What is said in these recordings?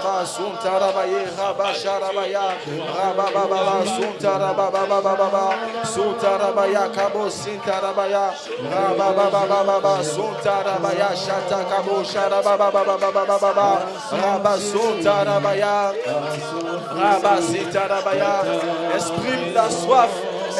baba Suntarabaye Rabasharabaya Rababa Suntarababa Suntarabaya Kabo Sintarabaya Rababa Suntarabaya Shata Kabo Sharababa Rabasuntarabaya Rabasitarabaya. Exprime ta soif,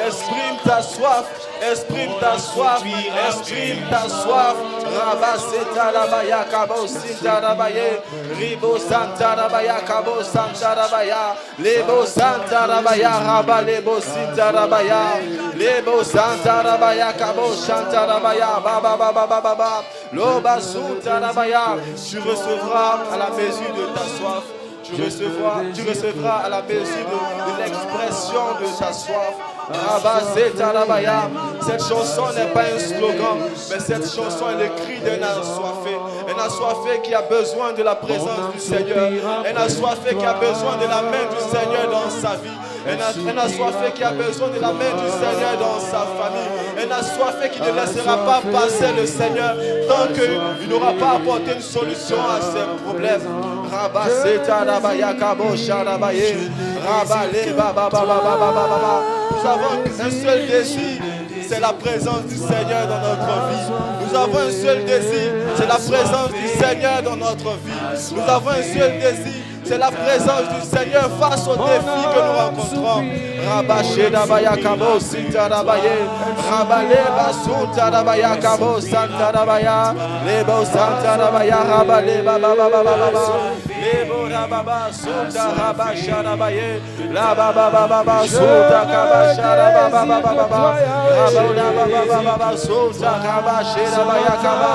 exprime ta soif, exprime ta soif, exprime ta soif. Rabasetarabaya Kabo Sintarabaye Ribo Santarabaya Kabo Santarabaya Lebo Santarabaya Raba Lebo Sintarabaya Lebo Santarabaya Kabo Santarabaya Baba Baba Baba Loba Suntarabaya. Tu recevras à la mesure de ta soif. Tu recevras à la mesure de l'expression de ta soif. Cette chanson n'est pas un slogan, mais cette chanson est le cri d'un assoiffé. Un assoiffé qui a besoin de la présence du Seigneur. Un assoiffé qui a besoin de la main du Seigneur dans sa vie. Un assoiffé qui a besoin de la main du Seigneur dans sa famille. Un assoiffé qui ne laissera pas passer le Seigneur tant qu'il n'aura pas apporté une solution à ses problèmes. Nous avons un seul désir, c'est la présence du Seigneur dans notre vie. Nous avons un seul désir, c'est la présence du Seigneur dans notre vie. Nous avons un seul désir, c'est la présence du Seigneur face aux défis que nous rencontrons. Rabaché Dabaya Kabo Sintarabaye, Rabale Basuntarabaya Kabo Santarabaya, Lebo Santarabaya, Rabale Baba Baba Baba, Lebo Rababa Sunda Rabasharabaye, La Baba Baba Sunda Kabasharababa Baba Baba, Rababa Baba Sunda Kabashirabaya Kaba,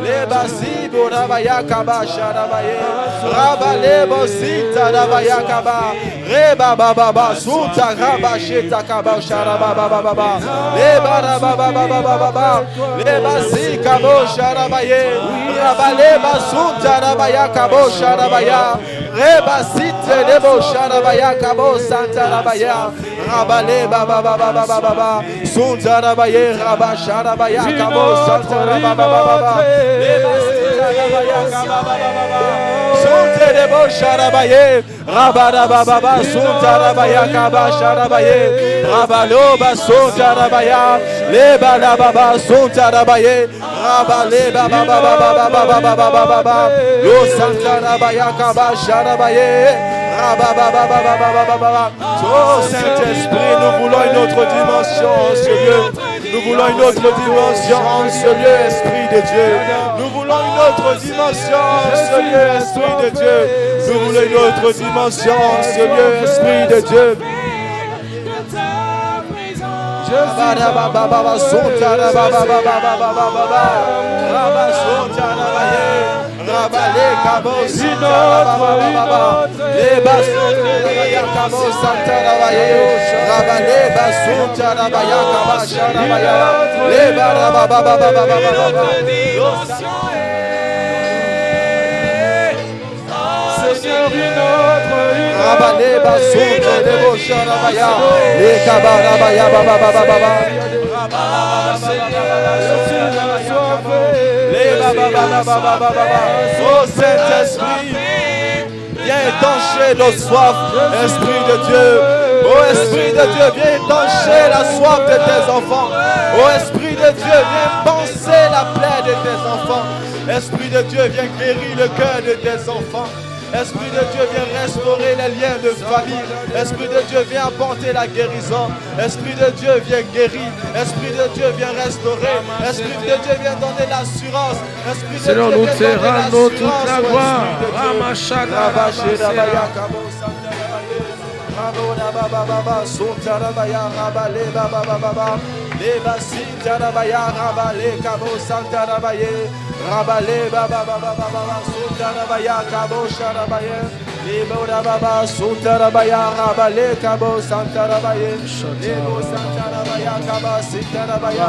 Leba Sibo Rabaya Kabasharabaye, Rabale Sintarabaya Kaba, Reba Baba Sunda Rabasheta Kaba Sharababa Baba, Leba Rababa Baba, Leba Sikabo Sharabaye, Rabaleba Suntarabaya Kabo Sharabaya, Reba Sinte Lebo Sharabaya Kabo Santarabaya, Rabaleba Baba Baba, Suntarabaye Rabasharabaya Kabo Santarababa Baba, Leba Sintarabaya Kaba Sunte Lebo Sharabaye, Rababa Suntarabaya Kaba Sharabaye, Rabaloba Suntarabaya, Leba Baba Suntarabaye, Rabaleba Baba, Lo Santarabaya Kaba Sharabaye. Oh Saint-Esprit, nous voulons une autre dimension en ce lieu. Nous voulons une autre dimension en ce lieu, Esprit de Dieu. Nous voulons une autre dimension en ce lieu, Esprit de Dieu. Nous voulons une autre dimension en ce lieu, Esprit de Dieu. Oh Saint-Esprit, viens étancher nos soifs, Esprit de Dieu. Oh Esprit de Dieu, viens étancher la soif de tes enfants. Oh Esprit de Dieu, viens panser la plaie de tes enfants. Esprit de Dieu, viens guérir le cœur de tes enfants. Esprit de Dieu, viens restaurer les liens de famille. Esprit de Dieu, viens apporter la guérison. Esprit de Dieu, viens guérir. Esprit de Dieu, viens restaurer. Esprit de Dieu, viens donner l'assurance. Esprit de Dieu, nous te viens donner rendons toute l'assurance. la gloire. Leba Sintarabaya Rabale Kabo Santarabaye Rabale Baba Baba Suntarabaya Kabo Sharabaye Lebo Baba Suntarabaya Rabale Kabo Santarabaye Lebo Santarabaya Kaba Sintarabaya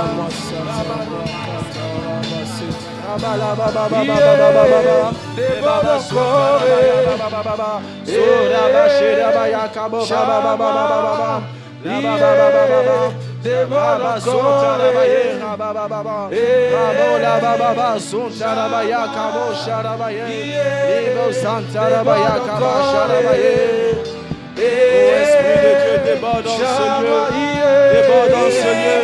Rabala Baba Baba Leba Suntarabaya Surabashirabaya Kabo Baba Baba demande encore. Esprit de Dieu, déborde dans ce lieu. Déborde dans ce lieu.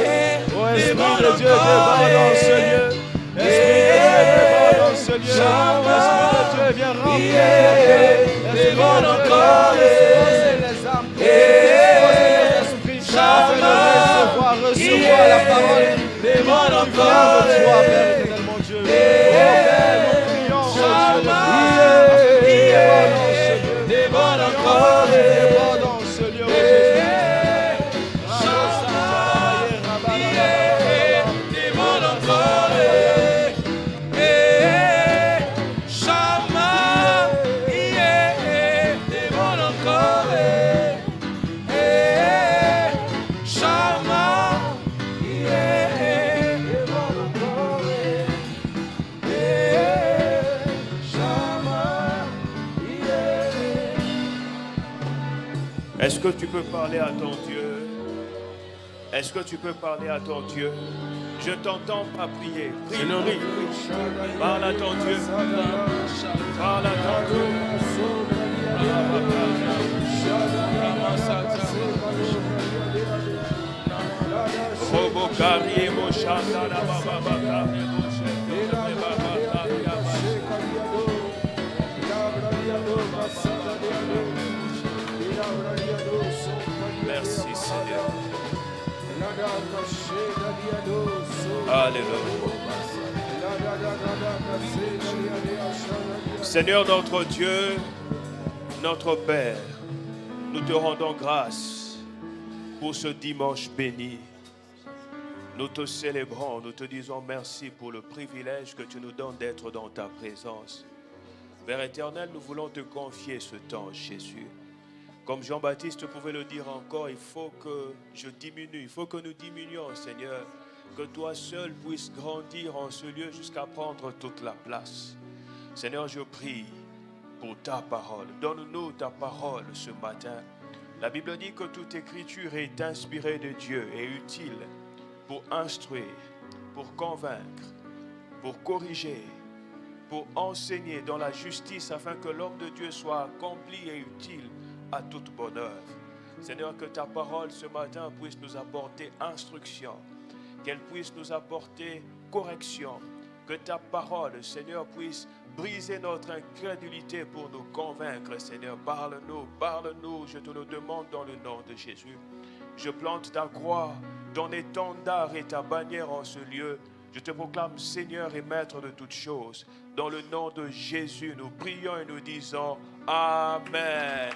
Oh, Esprit de Dieu, déborde dans ce lieu. Esprit de Dieu, déborde dans ce lieu. Esprit de Dieu, viens remplir les cœurs. Déborde encore. Les âmes. Les esprits. Afin de recevoir la parole. Déborde encore de toi, Père éternel, mon Dieu. Oh Père, nous prions, oh Dieu de Dieu. Déborde encore. Déborde dans ce lieu, oh Jésus. Déborde encore. Est-ce que tu peux parler à ton Dieu? Est-ce que tu peux parler à ton Dieu? Je t'entends pas prier. Prie, prie. Parle à ton Dieu. Parle à ton Dieu. Merci Seigneur. Alléluia. Seigneur notre Dieu, notre Père, nous te rendons grâce pour ce dimanche béni. Nous te célébrons, nous te disons merci pour le privilège que tu nous donnes d'être dans ta présence. Père éternel, nous voulons te confier ce temps, Jésus. Comme Jean-Baptiste pouvait le dire encore, il faut que je diminue, il faut que nous diminuions, Seigneur, que toi seul puisses grandir en ce lieu jusqu'à prendre toute la place. Seigneur, je prie pour ta parole. Donne-nous ta parole ce matin. La Bible dit que toute écriture est inspirée de Dieu et utile pour instruire, pour convaincre, pour corriger, pour enseigner dans la justice afin que l'homme de Dieu soit accompli et utile à toute bonne œuvre. Seigneur, que ta parole ce matin puisse nous apporter instruction, qu'elle puisse nous apporter correction, que ta parole, Seigneur, puisse briser notre incrédulité pour nous convaincre. Seigneur, parle-nous, parle-nous, je te le demande dans le nom de Jésus. Je plante ta croix, ton étendard et ta bannière en ce lieu. Je te proclame Seigneur et Maître de toutes choses. Dans le nom de Jésus, nous prions et nous disons Amen.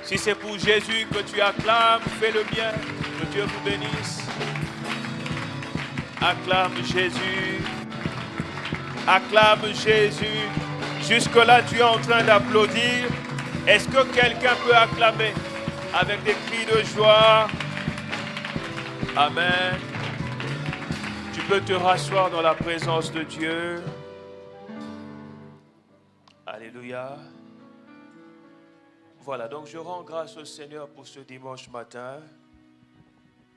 Si c'est pour Jésus que tu acclames, fais-le bien. Que Dieu vous bénisse. Acclame Jésus. Acclame Jésus. Jusque-là, tu es en train d'applaudir. Est-ce que quelqu'un peut acclamer avec des cris de joie? Amen. Tu peux te rasseoir dans la présence de Dieu. Alléluia. Voilà, donc je rends grâce au Seigneur pour ce dimanche matin,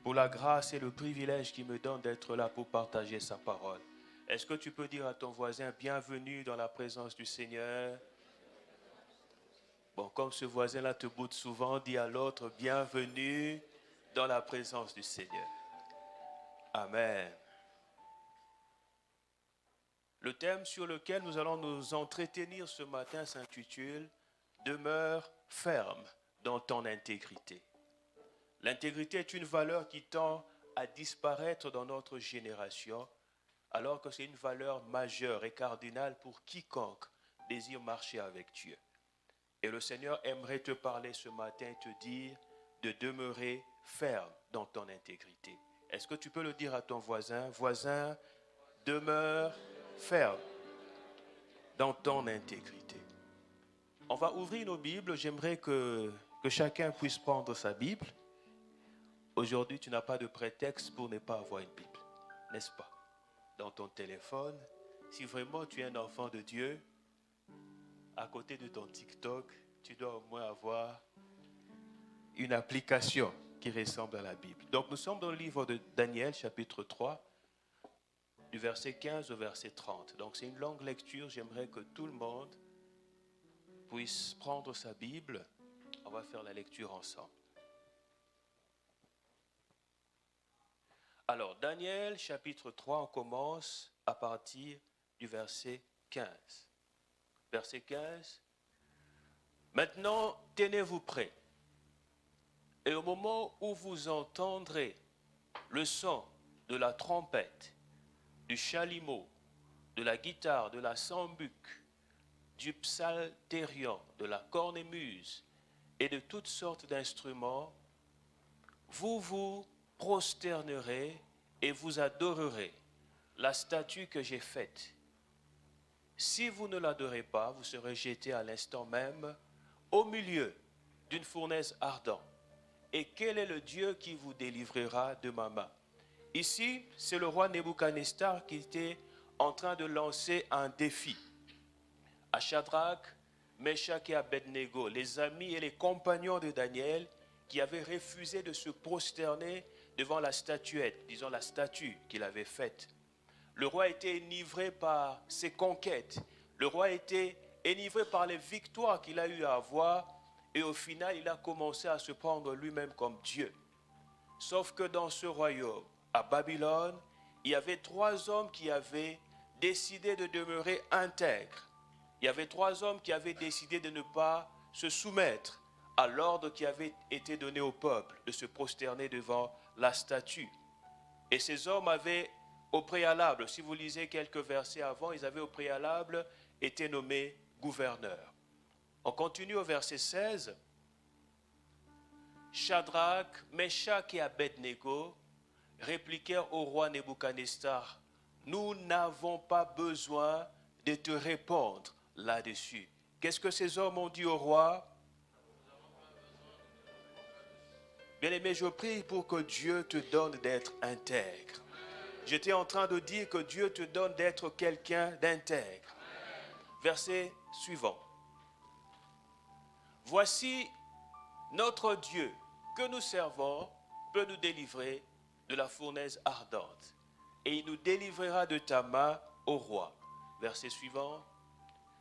pour la grâce et le privilège qu'il me donne d'être là pour partager sa parole. Est-ce que tu peux dire à ton voisin, bienvenue dans la présence du Seigneur? Bon, comme ce voisin-là te boude souvent, dis à l'autre, bienvenue dans la présence du Seigneur. Amen. Le thème sur lequel nous allons nous entretenir ce matin s'intitule « Demeure ferme dans ton intégrité ». L'intégrité est une valeur qui tend à disparaître dans notre génération, alors que c'est une valeur majeure et cardinale pour quiconque désire marcher avec Dieu. Et le Seigneur aimerait te parler ce matin et te dire de demeurer ferme dans ton intégrité. Est-ce que tu peux le dire à ton voisin? Voisin, demeure ferme dans ton intégrité. On va ouvrir nos Bibles. J'aimerais que chacun puisse prendre sa Bible. Aujourd'hui, tu n'as pas de prétexte pour ne pas avoir une Bible, n'est-ce pas? Dans ton téléphone, si vraiment tu es un enfant de Dieu, à côté de ton TikTok, tu dois au moins avoir une application qui ressemble à la Bible. Donc nous sommes dans le livre de Daniel, chapitre 3, du verset 15 au verset 30. Donc c'est une longue lecture, j'aimerais que tout le monde puisse prendre sa Bible. On va faire la lecture ensemble. Alors, Daniel, chapitre 3, on commence à partir du verset 15. Verset 15. Maintenant, tenez-vous prêts. Et au moment où vous entendrez le son de la trompette, du chalumeau, de la guitare, de la sambuc, du psalterion, de la cornemuse et de toutes sortes d'instruments, vous vous prosternerez et vous adorerez la statue que j'ai faite. Si vous ne l'adorez pas, vous serez jeté à l'instant même au milieu d'une fournaise ardente. Et quel est le Dieu qui vous délivrera de ma main? Ici, c'est le roi Nebuchadnezzar qui était en train de lancer un défi à Shadrach, Meshach et Abednego, les amis et les compagnons de Daniel qui avaient refusé de se prosterner devant la statuette, disons la statue qu'il avait faite. Le roi était enivré par ses conquêtes. Le roi était enivré par les victoires qu'il a eu à avoir. Et au final, il a commencé à se prendre lui-même comme Dieu. Sauf que dans ce royaume, à Babylone, il y avait 3 hommes qui avaient décidé de demeurer intègres. Il y avait 3 hommes qui avaient décidé de ne pas se soumettre à l'ordre qui avait été donné au peuple, de se prosterner devant la statue. Et ces hommes avaient au préalable, si vous lisez quelques versets avant, ils avaient au préalable été nommés gouverneurs. On continue au verset 16. Shadrach, Meshach et Abednego répliquèrent au roi Nebuchadnezzar, « Nous n'avons pas besoin de te répondre là-dessus. » Qu'est-ce que ces hommes ont dit au roi? Bien-aimé, je prie pour que Dieu te donne d'être intègre. J'étais en train de dire que Dieu te donne d'être quelqu'un d'intègre. Verset suivant. Voici notre Dieu que nous servons peut nous délivrer de la fournaise ardente. Et il nous délivrera de ta main, ô roi. Verset suivant.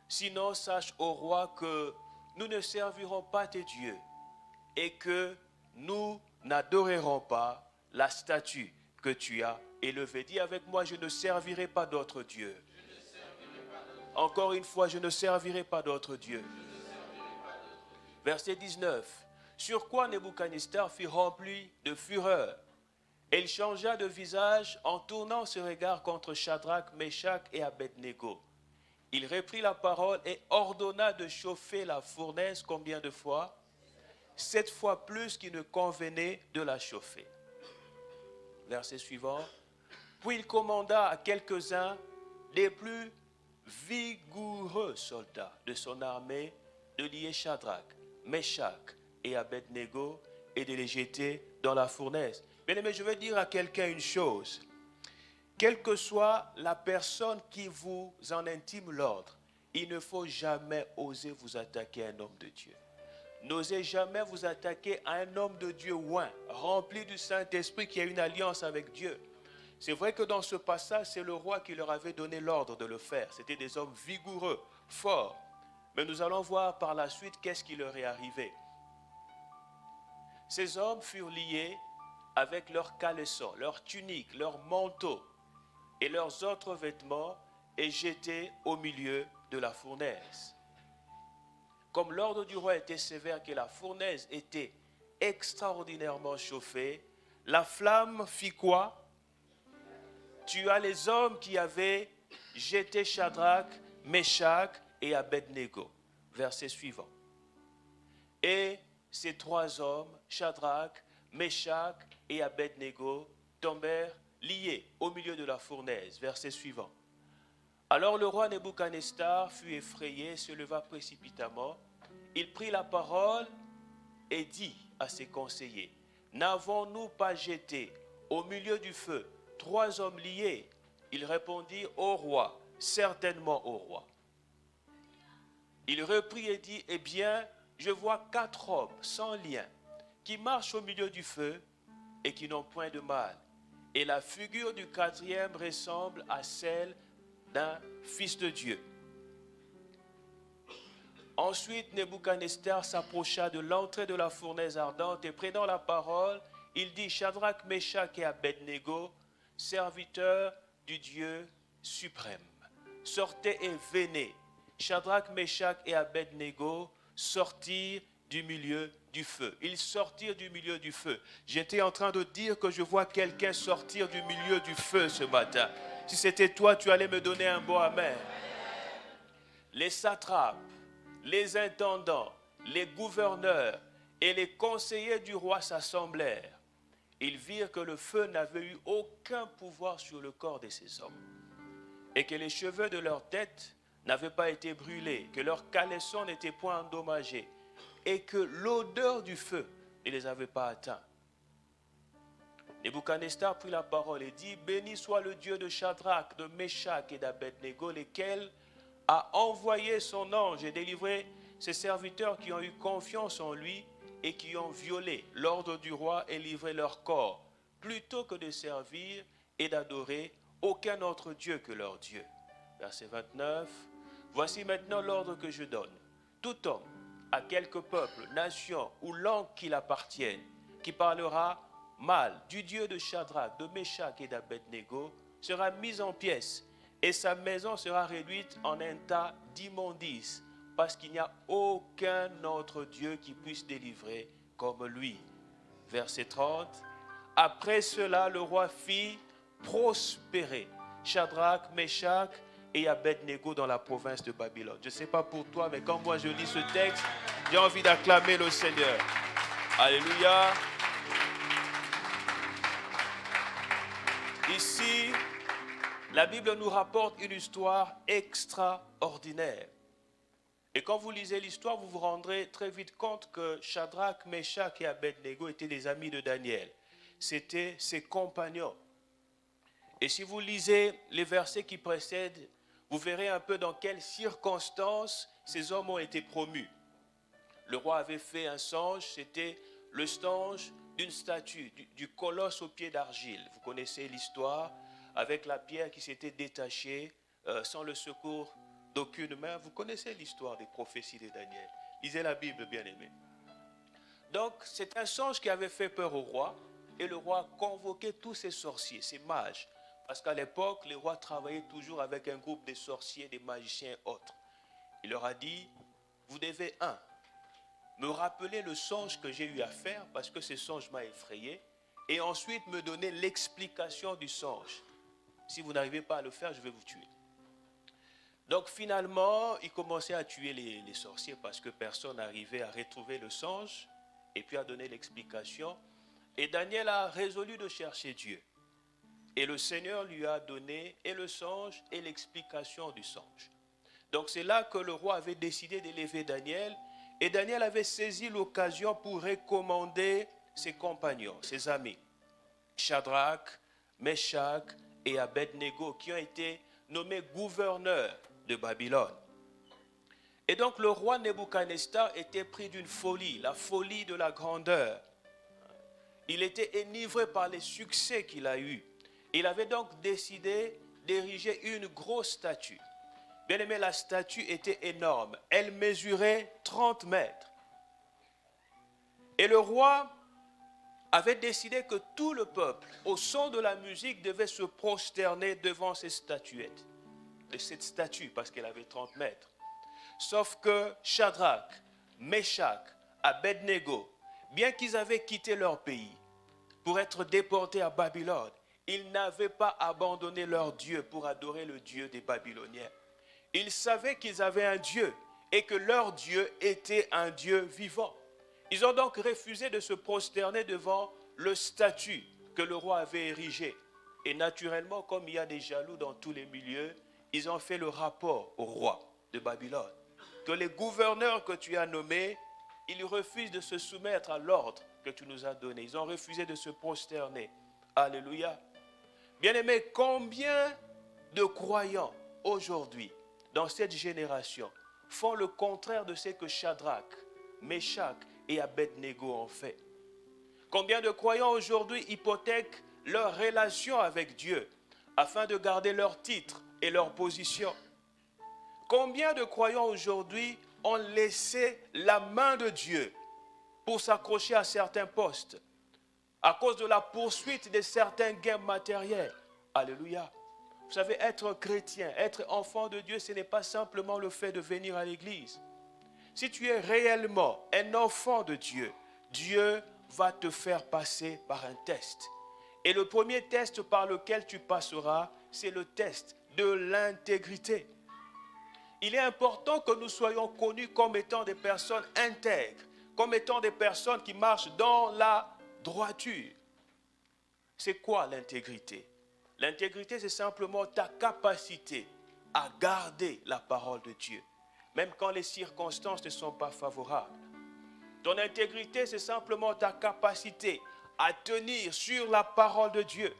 Sinon, sache, ô roi, que nous ne servirons pas tes dieux et que nous n'adorerons pas la statue que tu as élevée. Dis avec moi, je ne servirai pas d'autres dieux. Encore une fois, je ne servirai pas d'autres dieux. Verset 19. Sur quoi Nebuchadnezzar fut rempli de fureur. Et il changea de visage en tournant ce regard contre Shadrach, Meshach et Abednego. Il reprit la parole et ordonna de chauffer la fournaise combien de fois? 7 fois plus qu'il ne convenait de la chauffer. Verset suivant. Puis il commanda à quelques-uns des plus vigoureux soldats de son armée de lier Shadrach, Meshach et Abednego et de les jeter dans la fournaise. Bien-aimé, je veux dire à quelqu'un une chose. Quelle que soit la personne qui vous en intime l'ordre, il ne faut jamais oser vous attaquer à un homme de Dieu. N'osez jamais vous attaquer à un homme de Dieu oint, rempli du Saint-Esprit qui a une alliance avec Dieu. C'est vrai que dans ce passage, c'est le roi qui leur avait donné l'ordre de le faire. C'était des hommes vigoureux, forts. Mais nous allons voir par la suite qu'est-ce qui leur est arrivé. Ces hommes furent liés avec leurs caleçons, leurs tuniques, leurs manteaux et leurs autres vêtements et jetés au milieu de la fournaise. Comme l'ordre du roi était sévère, que la fournaise était extraordinairement chauffée, la flamme fit quoi? Tua les hommes qui avaient jeté Shadrach, Meshach et Abednego. Verset suivant. Et ces 3 hommes, Shadrach, Meshach et Abednego, tombèrent liés au milieu de la fournaise. Verset suivant. Alors le roi Nebuchadnezzar fut effrayé, se leva précipitamment. Il prit la parole et dit à ses conseillers, « N'avons-nous pas jeté au milieu du feu 3 hommes liés? » Il répondit, « Ô roi, certainement ô roi. » Il reprit et dit, « Eh bien, je vois 4 hommes sans lien, qui marchent au milieu du feu et qui n'ont point de mal. Et la figure du quatrième ressemble à celle d'un fils de Dieu. Ensuite, Nebuchadnezzar s'approcha de l'entrée de la fournaise ardente et prenant la parole, il dit, Shadrach, Meshach et Abednego, serviteurs du Dieu suprême, sortez et venez. Shadrach, Meshach et Abednego sortirent du milieu du feu. Ils sortirent du milieu du feu. J'étais en train de dire que je vois quelqu'un sortir du milieu du feu ce matin. Si c'était toi, tu allais me donner un bon amen. Les satrapes, les intendants, les gouverneurs et les conseillers du roi s'assemblèrent. Ils virent que le feu n'avait eu aucun pouvoir sur le corps de ces hommes et que les cheveux de leur tête n'avaient pas été brûlés, que leurs caleçons n'étaient point endommagés et que l'odeur du feu ne les avait pas atteints. Nebuchadnezzar prit la parole et dit, béni soit le Dieu de Shadrach, de Meshach et d'Abednego, lequel a envoyé son ange et délivré ses serviteurs qui ont eu confiance en lui et qui ont violé l'ordre du roi et livré leur corps, plutôt que de servir et d'adorer aucun autre Dieu que leur Dieu. Verset 29. Voici maintenant l'ordre que je donne. Tout homme, à quelque peuple, nation ou langue qu'il appartienne, qui parlera mal du Dieu de Shadrach, de Meshach et d'Abednego, sera mis en pièces et sa maison sera réduite en un tas d'immondices, parce qu'il n'y a aucun autre Dieu qui puisse délivrer comme lui. Verset 30. Après cela, le roi fit prospérer Shadrach, Meshach et Abednego dans la province de Babylone. Je ne sais pas pour toi, mais quand moi je lis ce texte, j'ai envie d'acclamer le Seigneur. Alléluia. Ici, la Bible nous rapporte une histoire extraordinaire. Et quand vous lisez l'histoire, vous vous rendrez très vite compte que Shadrach, Meshach et Abednego étaient des amis de Daniel. C'étaient ses compagnons. Et si vous lisez les versets qui précèdent, vous verrez un peu dans quelles circonstances ces hommes ont été promus. Le roi avait fait un songe, c'était le songe d'une statue, du colosse aux pieds d'argile. Vous connaissez l'histoire, avec la pierre qui s'était détachée sans le secours d'aucune main. Vous connaissez l'histoire des prophéties de Daniel. Lisez la Bible, bien-aimés. Donc, c'est un songe qui avait fait peur au roi, et le roi convoquait tous ses sorciers, ses mages. Parce qu'à l'époque, les rois travaillaient toujours avec un groupe de sorciers, des magiciens autres. Il leur a dit, vous devez, me rappeler le songe que j'ai eu à faire, parce que ce songe m'a effrayé, et ensuite me donner l'explication du songe. Si vous n'arrivez pas à le faire, je vais vous tuer. Donc finalement, il commençait à tuer les sorciers parce que personne n'arrivait à retrouver le songe et puis à donner l'explication. Et Daniel a résolu de chercher Dieu. Et le Seigneur lui a donné et le songe et l'explication du songe. Donc c'est là que le roi avait décidé d'élever Daniel. Et Daniel avait saisi l'occasion pour recommander ses compagnons, ses amis. Shadrach, Meshach et Abednego qui ont été nommés gouverneurs de Babylone. Et donc le roi Nebuchadnezzar était pris d'une folie, la folie de la grandeur. Il était enivré par les succès qu'il a eus. Il avait donc décidé d'ériger une grosse statue. Bien aimé, la statue était énorme. Elle mesurait 30 mètres. Et le roi avait décidé que tout le peuple, au son de la musique, devait se prosterner devant cette statuette. De cette statue, parce qu'elle avait 30 mètres. Sauf que Shadrach, Meshach, Abednego, bien qu'ils avaient quitté leur pays pour être déportés à Babylone, ils n'avaient pas abandonné leur Dieu pour adorer le Dieu des Babyloniens. Ils savaient qu'ils avaient un Dieu et que leur Dieu était un Dieu vivant. Ils ont donc refusé de se prosterner devant le statut que le roi avait érigé. Et naturellement, comme il y a des jaloux dans tous les milieux, ils ont fait le rapport au roi de Babylone. Que les gouverneurs que tu as nommés, ils refusent de se soumettre à l'ordre que tu nous as donné. Ils ont refusé de se prosterner. Alléluia. Bien-aimés, combien de croyants aujourd'hui, dans cette génération, font le contraire de ce que Shadrach, Meshach et Abednego ont fait? Combien de croyants aujourd'hui hypothèquent leur relation avec Dieu afin de garder leur titre et leur position? Combien de croyants aujourd'hui ont laissé la main de Dieu pour s'accrocher à certains postes à cause de la poursuite de certains gains matériels? Alléluia. Vous savez, être chrétien, être enfant de Dieu, ce n'est pas simplement le fait de venir à l'église. Si tu es réellement un enfant de Dieu, Dieu va te faire passer par un test. Et le premier test par lequel tu passeras, c'est le test de l'intégrité. Il est important que nous soyons connus comme étant des personnes intègres, comme étant des personnes qui marchent dans la droiture. C'est quoi l'intégrité? L'intégrité, c'est simplement ta capacité à garder la parole de Dieu, même quand les circonstances ne sont pas favorables. Ton intégrité, c'est simplement ta capacité à tenir sur la parole de Dieu.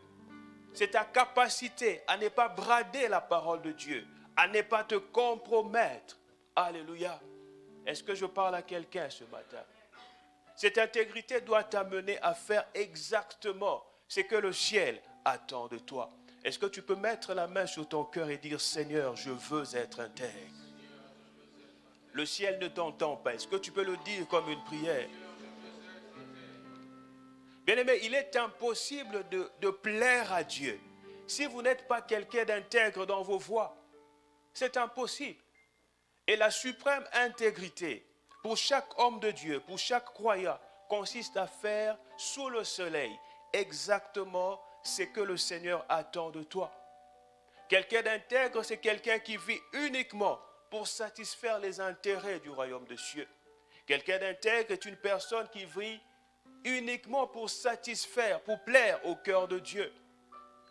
C'est ta capacité à ne pas brader la parole de Dieu, à ne pas te compromettre. Alléluia. Est-ce que je parle à quelqu'un ce matin? Cette intégrité doit t'amener à faire exactement ce que le ciel attend de toi. Est-ce que tu peux mettre la main sur ton cœur et dire, Seigneur, je veux être intègre? Le ciel ne t'entend pas. Est-ce que tu peux le dire comme une prière? Bien-aimé, il est impossible de plaire à Dieu si vous n'êtes pas quelqu'un d'intègre dans vos voies. C'est impossible. Et la suprême intégrité pour chaque homme de Dieu, pour chaque croyant, consiste à faire sous le soleil exactement ce que le Seigneur attend de toi. Quelqu'un d'intègre, c'est quelqu'un qui vit uniquement pour satisfaire les intérêts du royaume de cieux. Quelqu'un d'intègre est une personne qui vit uniquement pour satisfaire, pour plaire au cœur de Dieu,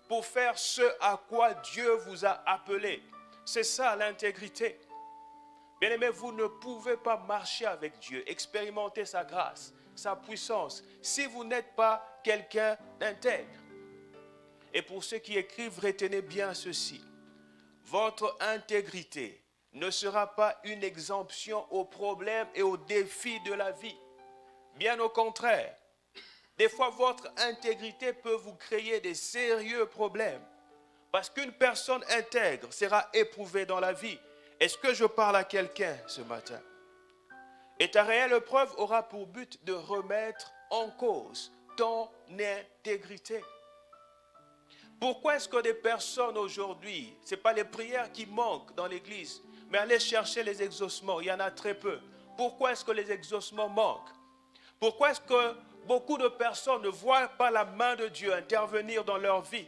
pour faire ce à quoi Dieu vous a appelé. C'est ça l'intégrité. Bien-aimés, vous ne pouvez pas marcher avec Dieu, expérimenter sa grâce, sa puissance, si vous n'êtes pas quelqu'un d'intègre. Et pour ceux qui écrivent, retenez bien ceci. Votre intégrité ne sera pas une exemption aux problèmes et aux défis de la vie. Bien au contraire, des fois votre intégrité peut vous créer des sérieux problèmes. Parce qu'une personne intègre sera éprouvée dans la vie. Est-ce que je parle à quelqu'un ce matin? Et ta réelle preuve aura pour but de remettre en cause ton intégrité. Pourquoi est-ce que des personnes aujourd'hui, ce n'est pas les prières qui manquent dans l'église, mais aller chercher les exaucements, il y en a très peu. Pourquoi est-ce que les exaucements manquent? Pourquoi est-ce que beaucoup de personnes ne voient pas la main de Dieu intervenir dans leur vie?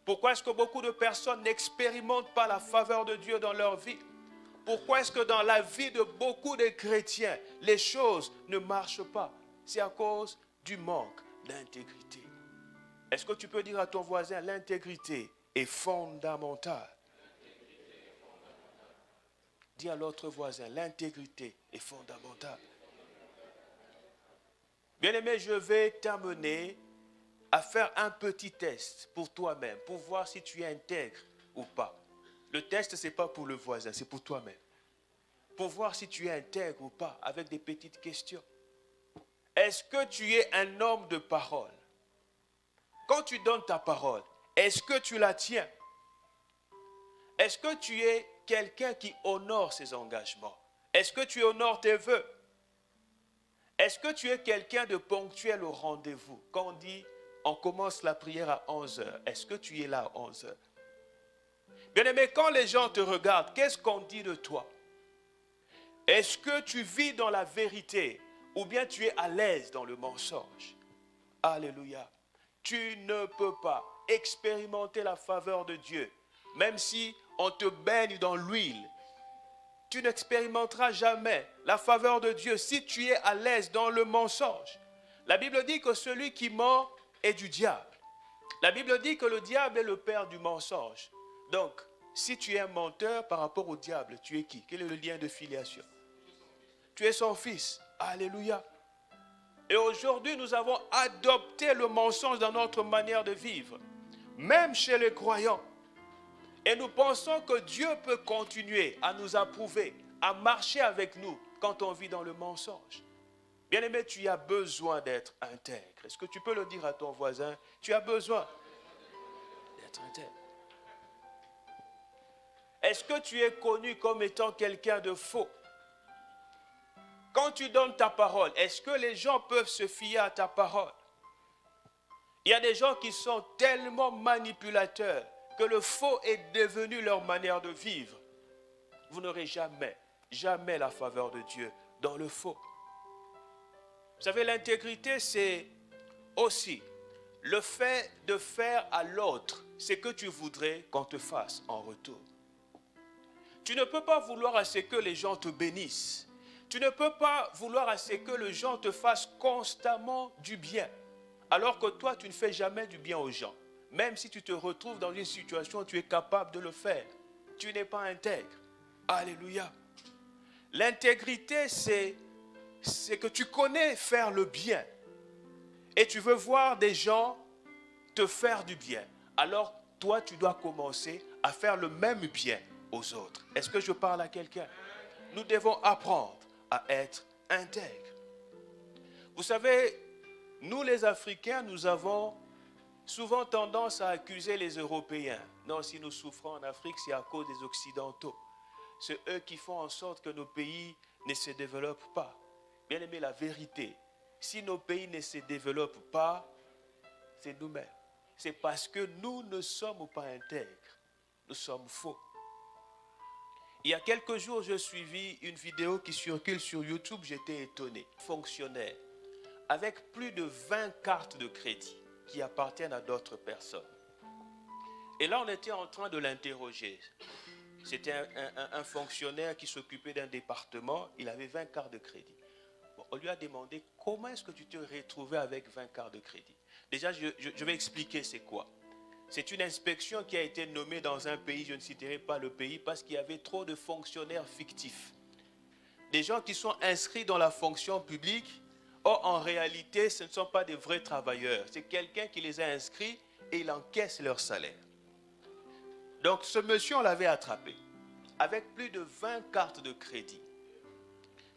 Pourquoi est-ce que beaucoup de personnes n'expérimentent pas la faveur de Dieu dans leur vie? Pourquoi est-ce que dans la vie de beaucoup de chrétiens, les choses ne marchent pas? C'est à cause du manque d'intégrité. Est-ce que tu peux dire à ton voisin, l'intégrité est fondamentale? Dis à l'autre voisin, l'intégrité est fondamentale. Bien-aimé, je vais t'amener à faire un petit test pour toi-même, pour voir si tu es intègre ou pas. Le test, ce n'est pas pour le voisin, c'est pour toi-même. Pour voir si tu es intègre ou pas, avec des petites questions. Est-ce que tu es un homme de parole? Quand tu donnes ta parole, est-ce que tu la tiens? Est-ce que tu es quelqu'un qui honore ses engagements? Est-ce que tu honores tes vœux? Est-ce que tu es quelqu'un de ponctuel au rendez-vous? Quand on dit, on commence la prière à 11h, est-ce que tu es là à 11h? Bien-aimé, quand les gens te regardent, qu'est-ce qu'on dit de toi? Est-ce que tu vis dans la vérité ou bien tu es à l'aise dans le mensonge? Alléluia. Tu ne peux pas expérimenter la faveur de Dieu, même si on te baigne dans l'huile. Tu n'expérimenteras jamais la faveur de Dieu si tu es à l'aise dans le mensonge. La Bible dit que celui qui ment est du diable. La Bible dit que le diable est le père du mensonge. Donc, si tu es un menteur par rapport au diable, tu es qui? Quel est le lien de filiation? Tu es son fils. Alléluia. Et aujourd'hui, nous avons adopté le mensonge dans notre manière de vivre, même chez les croyants. Et nous pensons que Dieu peut continuer à nous approuver, à marcher avec nous quand on vit dans le mensonge. Bien-aimé, tu as besoin d'être intègre. Est-ce que tu peux le dire à ton voisin? Tu as besoin d'être intègre. Est-ce que tu es connu comme étant quelqu'un de faux? Quand tu donnes ta parole, est-ce que les gens peuvent se fier à ta parole? Il y a des gens qui sont tellement manipulateurs que le faux est devenu leur manière de vivre. Vous n'aurez jamais la faveur de Dieu dans le faux. Vous savez, l'intégrité, c'est aussi le fait de faire à l'autre ce que tu voudrais qu'on te fasse en retour. Tu ne peux pas vouloir à ce que les gens te bénissent. Tu ne peux pas vouloir à ce que les gens te fassent constamment du bien, alors que toi, tu ne fais jamais du bien aux gens. Même si tu te retrouves dans une situation où tu es capable de le faire, tu n'es pas intègre. Alléluia. L'intégrité, c'est que tu connais faire le bien et tu veux voir des gens te faire du bien. Alors, toi, tu dois commencer à faire le même bien aux autres. Est-ce que je parle à quelqu'un? Nous devons apprendre à être intègres. Vous savez, nous les Africains, nous avons souvent tendance à accuser les Européens. Non, si nous souffrons en Afrique, c'est à cause des Occidentaux. C'est eux qui font en sorte que nos pays ne se développent pas. Bien aimé, la vérité, si nos pays ne se développent pas, c'est nous-mêmes. C'est parce que nous ne sommes pas intègres. Nous sommes faux. Il y a quelques jours, j'ai suivi une vidéo qui circule sur YouTube. J'étais étonné. Fonctionnaire avec plus de 20 cartes de crédit qui appartiennent à d'autres personnes. Et là, on était en train de l'interroger. C'était un fonctionnaire qui s'occupait d'un département. Il avait 20 cartes de crédit. Bon, on lui a demandé comment est-ce que tu te retrouvais avec 20 cartes de crédit. Déjà, je vais expliquer c'est quoi. C'est une inspection qui a été nommée dans un pays, je ne citerai pas le pays, parce qu'il y avait trop de fonctionnaires fictifs. Des gens qui sont inscrits dans la fonction publique, or en réalité, ce ne sont pas des vrais travailleurs. C'est quelqu'un qui les a inscrits et il encaisse leur salaire. Donc ce monsieur, on l'avait attrapé avec plus de 20 cartes de crédit.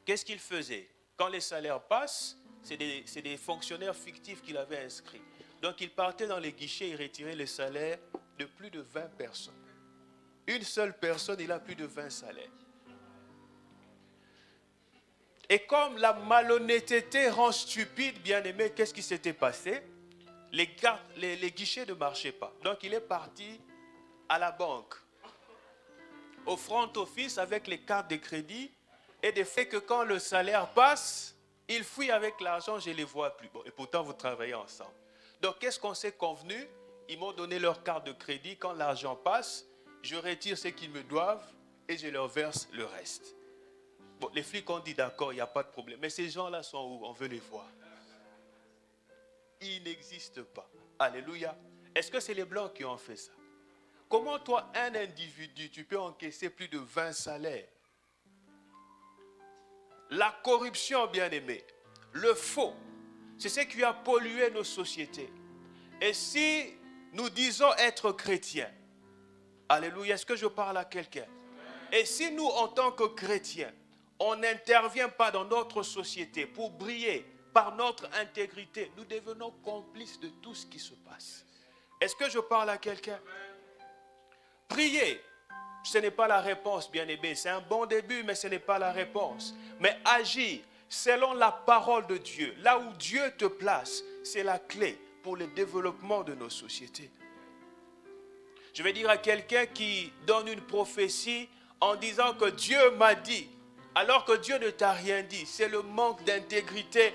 Qu'est-ce qu'il faisait? Quand les salaires passent, c'est des fonctionnaires fictifs qu'il avait inscrits. Donc il partait dans les guichets et retirait les salaires de plus de 20 personnes. Une seule personne, il a plus de 20 salaires. Et comme la malhonnêteté rend stupide, bien aimé, qu'est-ce qui s'était passé? Les guichets ne marchaient pas. Donc il est parti à la banque, au front office avec les cartes de crédit et de fait que quand le salaire passe, il fuit avec l'argent, je ne les vois plus. Bon, et pourtant vous travaillez ensemble. Donc qu'est-ce qu'on s'est convenu? Ils m'ont donné leur carte de crédit. Quand l'argent passe, je retire ce qu'ils me doivent et je leur verse le reste. Bon, les flics ont dit d'accord, il n'y a pas de problème. Mais ces gens-là sont où? On veut les voir. Ils n'existent pas. Alléluia. Est-ce que c'est les Blancs qui ont fait ça? Comment toi, un individu, tu peux encaisser plus de 20 salaires? La corruption, bien aimé, le faux, c'est ce qui a pollué nos sociétés. Et si nous disons être chrétiens, alléluia, est-ce que je parle à quelqu'un? Et si nous, en tant que chrétiens, on n'intervient pas dans notre société pour briller par notre intégrité, nous devenons complices de tout ce qui se passe. Est-ce que je parle à quelqu'un? Prier, ce n'est pas la réponse, bien-aimé. C'est un bon début, mais ce n'est pas la réponse. Mais agir selon la parole de Dieu, là où Dieu te place, c'est la clé pour le développement de nos sociétés. Je vais dire à quelqu'un qui donne une prophétie en disant que Dieu m'a dit, alors que Dieu ne t'a rien dit. C'est le manque d'intégrité.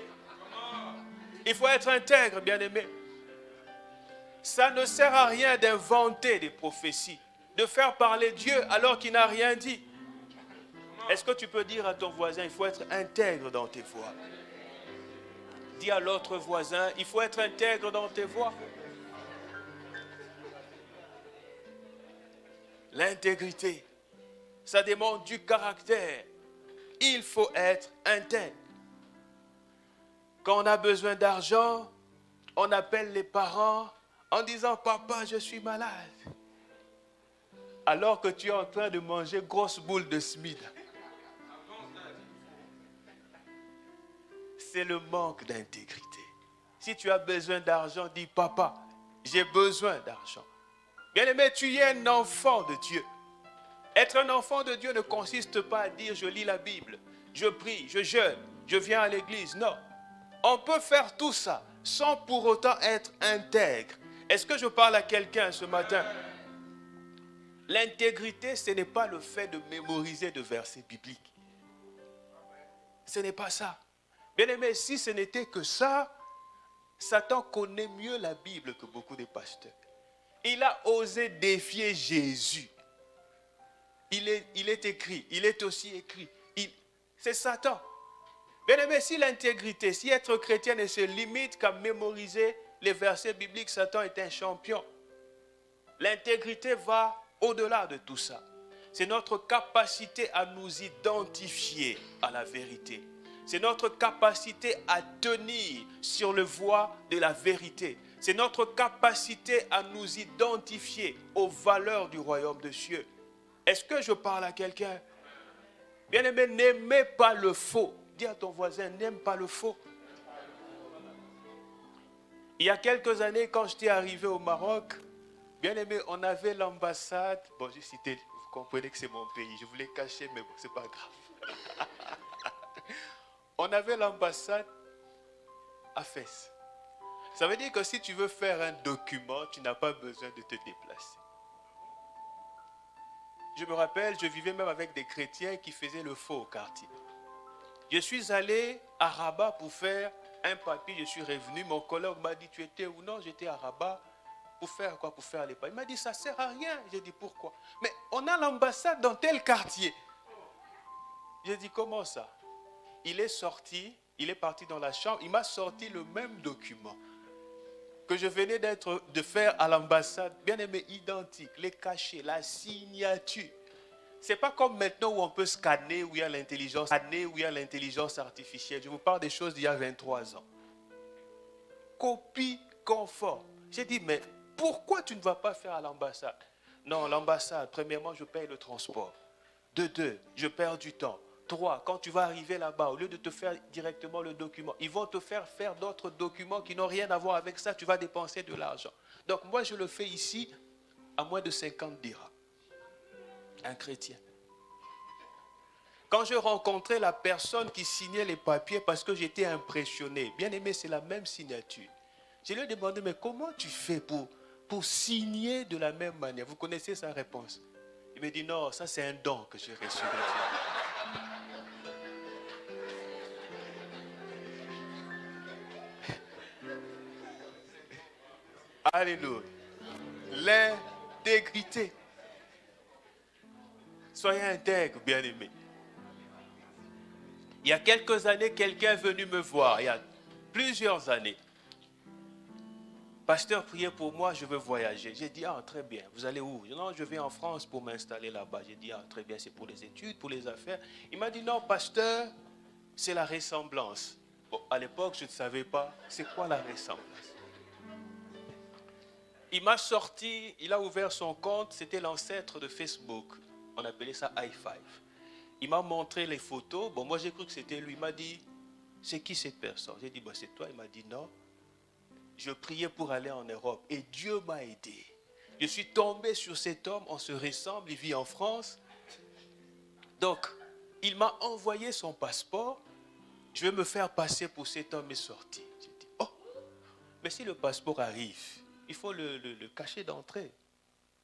Il faut être intègre, bien-aimé. Ça ne sert à rien d'inventer des prophéties, de faire parler Dieu alors qu'il n'a rien dit. Est-ce que tu peux dire à ton voisin, il faut être intègre dans tes voies? Dis à l'autre voisin, il faut être intègre dans tes voies. L'intégrité, ça demande du caractère. Il faut être intègre. Quand on a besoin d'argent, on appelle les parents en disant, papa, je suis malade. Alors que tu es en train de manger grosse boule de Smith. c'est le manque d'intégrité. Si tu as besoin d'argent, dis papa, j'ai besoin d'argent. Bien-aimé, tu es un enfant de Dieu. Être un enfant de Dieu ne consiste pas à dire je lis la Bible, je prie, je jeûne, je viens à l'église. Non. On peut faire tout ça sans pour autant être intègre. Est-ce que je parle à quelqu'un ce matin? L'intégrité, ce n'est pas le fait de mémoriser de versets bibliques. Ce n'est pas ça. Bien-aimé, si ce n'était que ça, Satan connaît mieux la Bible que beaucoup de pasteurs. Il a osé défier Jésus. Il est écrit, il est aussi écrit. C'est Satan. Bien-aimé, si l'intégrité, si être chrétien ne se limite qu'à mémoriser les versets bibliques, Satan est un champion. L'intégrité va au-delà de tout ça. C'est notre capacité à nous identifier à la vérité. C'est notre capacité à tenir sur le voie de la vérité. C'est notre capacité à nous identifier aux valeurs du royaume des cieux. Est-ce que je parle à quelqu'un? Bien-aimé, n'aimez pas le faux. Dis à ton voisin, n'aime pas le faux. Il y a quelques années, quand j'étais arrivé au Maroc, bien-aimé, on avait l'ambassade. Bon, j'ai cité, vous comprenez que c'est mon pays. Je voulais cacher, mais bon, c'est pas grave. On avait l'ambassade à Fès. Ça veut dire que si tu veux faire un document, tu n'as pas besoin de te déplacer. Je me rappelle, je vivais même avec des chrétiens qui faisaient le faux au quartier. Je suis allé à Rabat pour faire un papier, je suis revenu, mon collègue m'a dit, tu étais où? Non, j'étais à Rabat. Pour faire quoi? Pour faire les papiers. Il m'a dit, ça ne sert à rien. J'ai dit, pourquoi? Mais on a l'ambassade dans tel quartier. J'ai dit, comment ça? Il est sorti, il est parti dans la chambre, il m'a sorti le même document que je venais de faire à l'ambassade, bien aimé, identique, les cachets, la signature. Ce n'est pas comme maintenant où on peut scanner, où il y a l'intelligence artificielle. Je vous parle des choses d'il y a 23 ans. Copie conforme. J'ai dit, mais pourquoi tu ne vas pas faire à l'ambassade? Non, l'ambassade, premièrement, je paye le transport. De deux, je perds du temps. 3, quand tu vas arriver là-bas, au lieu de te faire directement le document, ils vont te faire d'autres documents qui n'ont rien à voir avec ça, tu vas dépenser de l'argent. Donc moi, je le fais ici à moins de 50 dirhams. Un chrétien. Quand je rencontrais la personne qui signait les papiers parce que j'étais impressionné, bien aimé, c'est la même signature. Je lui ai demandé, mais comment tu fais pour signer de la même manière? Vous connaissez sa réponse? Il me dit, non, ça c'est un don que j'ai reçu de Dieu. Alléluia. L'intégrité. Soyez intègres, bien-aimés. Il y a quelques années, quelqu'un est venu me voir, il y a plusieurs années. Pasteur, priez pour moi, je veux voyager. J'ai dit, ah, très bien, vous allez où? Non, je vais en France pour m'installer là-bas. J'ai dit, ah, très bien, c'est pour les études, pour les affaires. Il m'a dit, non, pasteur, c'est la ressemblance. Bon, à l'époque, je ne savais pas, c'est quoi la ressemblance? Il m'a sorti, il a ouvert son compte, c'était l'ancêtre de Facebook. On appelait ça i5. Il m'a montré les photos. Bon, moi j'ai cru que c'était lui. Il m'a dit, c'est qui cette personne? J'ai dit, bah, c'est toi. Il m'a dit, non. Je priais pour aller en Europe et Dieu m'a aidé. Je suis tombé sur cet homme, on se ressemble, il vit en France. Donc, il m'a envoyé son passeport. Je vais me faire passer pour cet homme est sorti. J'ai dit, oh, mais si le passeport arrive, il faut le cachet d'entrée.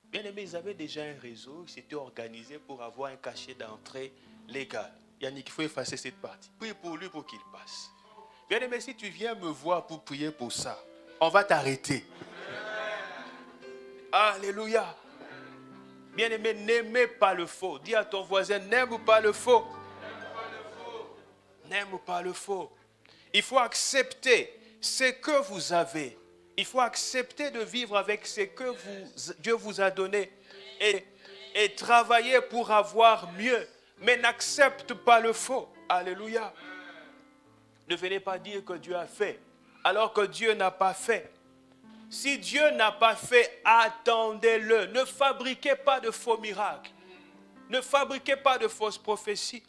Bien aimé, ils avaient déjà un réseau, ils s'étaient organisés pour avoir un cachet d'entrée légal. Yannick, il faut effacer cette partie. Prie pour lui pour qu'il passe. Bien aimé, si tu viens me voir pour prier pour ça, on va t'arrêter. Alléluia. Bien aimé, n'aimez pas le faux. Dis à ton voisin, n'aime pas le faux. N'aime pas le faux. Il faut accepter ce que vous avez. Il faut accepter de vivre avec ce que Dieu vous a donné et travailler pour avoir mieux. Mais n'accepte pas le faux. Alléluia. Ne venez pas dire que Dieu a fait, alors que Dieu n'a pas fait. Si Dieu n'a pas fait, attendez-le. Ne fabriquez pas de faux miracles. Ne fabriquez pas de fausses prophéties.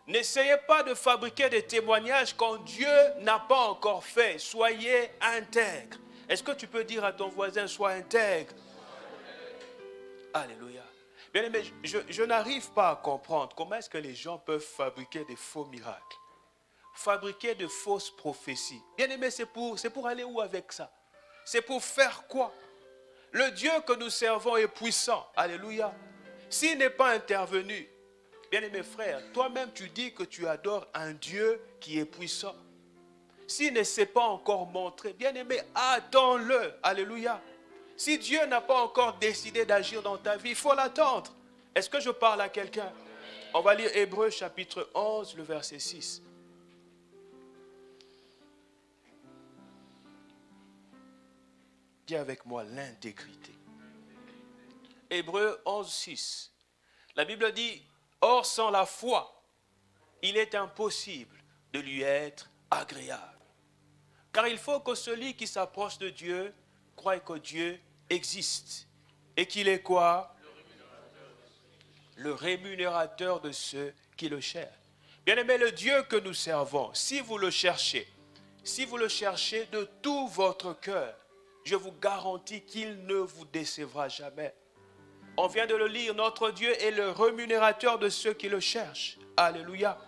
N'essayez pas de fabriquer des témoignages quand Dieu n'a pas encore fait. Soyez intègre. Est-ce que tu peux dire à ton voisin, sois intègre? Alléluia. Bien aimé, je n'arrive pas à comprendre comment est-ce que les gens peuvent fabriquer des faux miracles, fabriquer de fausses prophéties. Bien aimé, c'est pour aller où avec ça? C'est pour faire quoi? Le Dieu que nous servons est puissant. Alléluia. S'il n'est pas intervenu, bien aimé frère, toi-même tu dis que tu adores un Dieu qui est puissant. S'il ne s'est pas encore montré, bien aimé, attends-le. Alléluia. Si Dieu n'a pas encore décidé d'agir dans ta vie, il faut l'attendre. Est-ce que je parle à quelqu'un? On va lire Hébreux chapitre 11, le verset 6. Dis avec moi l'intégrité. Hébreux 11, 6. La Bible dit, or sans la foi, il est impossible de lui être agréable. Car il faut que celui qui s'approche de Dieu croit que Dieu existe. Et qu'il est quoi? Le rémunérateur de ceux qui le cherchent. Bien aimé, le Dieu que nous servons, si vous le cherchez de tout votre cœur, je vous garantis qu'il ne vous décevra jamais. On vient de le lire, notre Dieu est le rémunérateur de ceux qui le cherchent. Alléluia.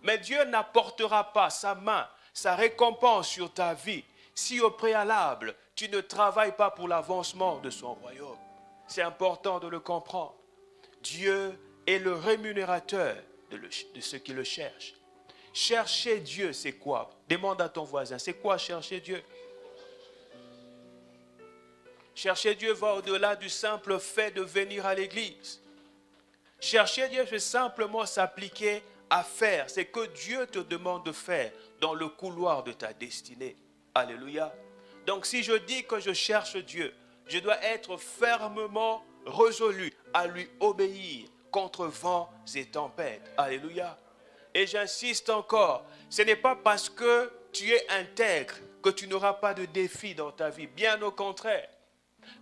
Mais Dieu n'apportera pas sa main, sa récompense sur ta vie, si au préalable, tu ne travailles pas pour l'avancement de son royaume. C'est important de le comprendre. Dieu est le rémunérateur de ceux qui le cherchent. Chercher Dieu, c'est quoi? Demande à ton voisin, c'est quoi chercher Dieu? Chercher Dieu va au-delà du simple fait de venir à l'église. Chercher Dieu, c'est simplement s'appliquer à faire ce que Dieu te demande de faire dans le couloir de ta destinée. Alléluia. Donc si je dis que je cherche Dieu, je dois être fermement résolu à lui obéir contre vents et tempêtes. Alléluia. Et j'insiste encore, ce n'est pas parce que tu es intègre que tu n'auras pas de défis dans ta vie. Bien au contraire.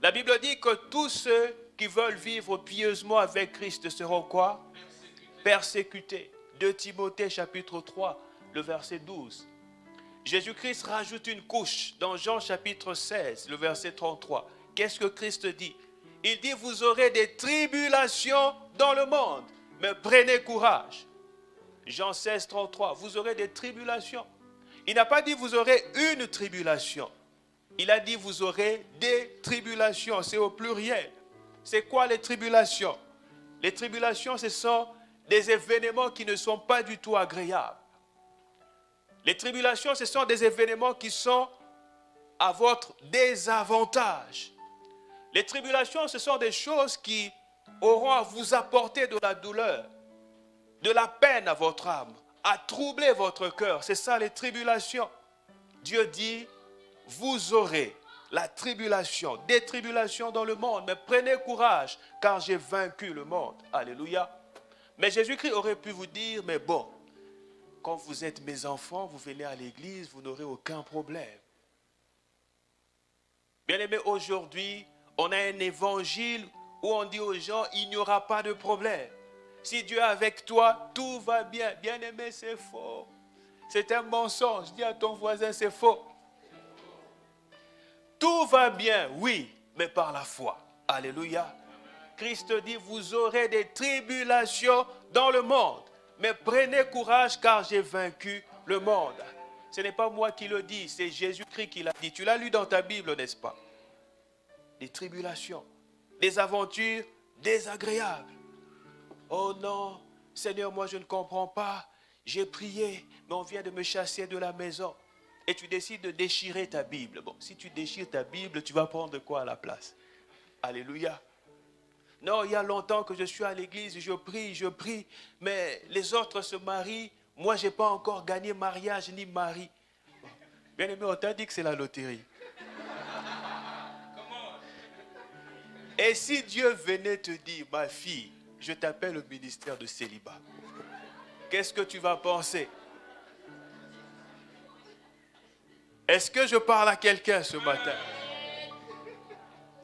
La Bible dit que tous ceux qui veulent vivre pieusement avec Christ seront quoi? Persécutés. 2 Timothée chapitre 3, le verset 12. Jésus-Christ rajoute une couche dans Jean chapitre 16, le verset 33. Qu'est-ce que Christ dit? Il dit, vous aurez des tribulations dans le monde, mais prenez courage. Jean 16, 33, vous aurez des tribulations. Il n'a pas dit vous aurez une tribulation. Il a dit vous aurez des tribulations, c'est au pluriel. C'est quoi les tribulations? Les tribulations, ce sont des événements qui ne sont pas du tout agréables. Les tribulations, ce sont des événements qui sont à votre désavantage. Les tribulations, ce sont des choses qui auront à vous apporter de la douleur, de la peine à votre âme, à troubler votre cœur. C'est ça les tribulations. Dieu dit, vous aurez la tribulation, des tribulations dans le monde, mais prenez courage, car j'ai vaincu le monde. Alléluia. Mais Jésus-Christ aurait pu vous dire, mais bon, quand vous êtes mes enfants, vous venez à l'église, vous n'aurez aucun problème. Bien-aimés, aujourd'hui, on a un évangile où on dit aux gens, il n'y aura pas de problème. Si Dieu est avec toi, tout va bien. Bien-aimé, c'est faux. C'est un mensonge. Dis à ton voisin, c'est faux. Tout va bien, oui, mais par la foi. Alléluia. Christ dit, vous aurez des tribulations dans le monde. Mais prenez courage car j'ai vaincu le monde. Ce n'est pas moi qui le dis, c'est Jésus-Christ qui l'a dit. Tu l'as lu dans ta Bible, n'est-ce pas? Des tribulations, des aventures désagréables. Oh non, Seigneur, moi je ne comprends pas. J'ai prié, mais on vient de me chasser de la maison. Et tu décides de déchirer ta Bible. Bon, si tu déchires ta Bible, tu vas prendre quoi à la place? Alléluia. Non, il y a longtemps que je suis à l'église, je prie, mais les autres se marient. Moi, je n'ai pas encore gagné mariage ni mari. Bien aimé, on t'a dit que c'est la loterie. Et si Dieu venait te dire, ma fille, je t'appelle au ministère de célibat, qu'est-ce que tu vas penser? Est-ce que je parle à quelqu'un ce matin?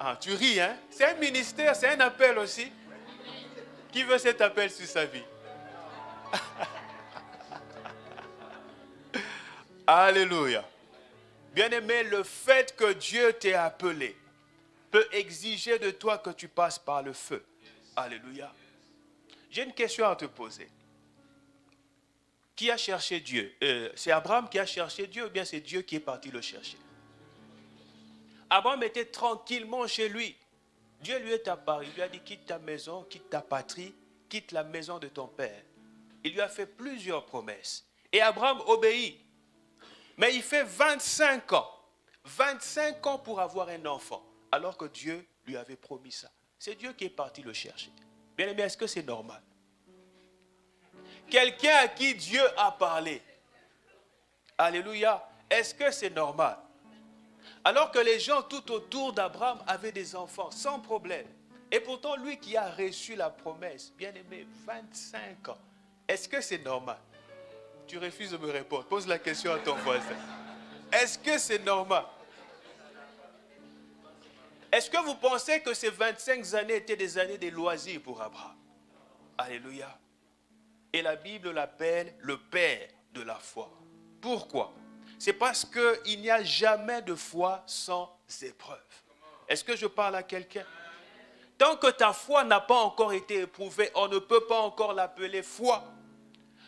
Ah, tu ris, hein? C'est un ministère, c'est un appel aussi. Qui veut cet appel sur sa vie? Alléluia. Bien-aimé, le fait que Dieu t'ait appelé peut exiger de toi que tu passes par le feu. Alléluia. J'ai une question à te poser. Qui a cherché Dieu? C'est Abraham qui a cherché Dieu ou bien c'est Dieu qui est parti le chercher? Abraham était tranquillement chez lui. Dieu lui est apparu. Il lui a dit quitte ta maison, quitte ta patrie, quitte la maison de ton père. Il lui a fait plusieurs promesses. Et Abraham obéit. Mais il fait 25 ans. 25 ans pour avoir un enfant. Alors que Dieu lui avait promis ça. C'est Dieu qui est parti le chercher. Bien aimé, est-ce que c'est normal? Quelqu'un à qui Dieu a parlé. Alléluia. Est-ce que c'est normal? Alors que les gens tout autour d'Abraham avaient des enfants sans problème. Et pourtant, lui qui a reçu la promesse, bien aimé, 25 ans. Est-ce que c'est normal? Tu refuses de me répondre. Pose la question à ton voisin. Est-ce que c'est normal? Est-ce que vous pensez que ces 25 années étaient des années de loisirs pour Abraham? Alléluia. Et la Bible l'appelle le père de la foi. Pourquoi? C'est parce qu'il n'y a jamais de foi sans épreuve. Est-ce que je parle à quelqu'un? Tant que ta foi n'a pas encore été éprouvée, on ne peut pas encore l'appeler foi.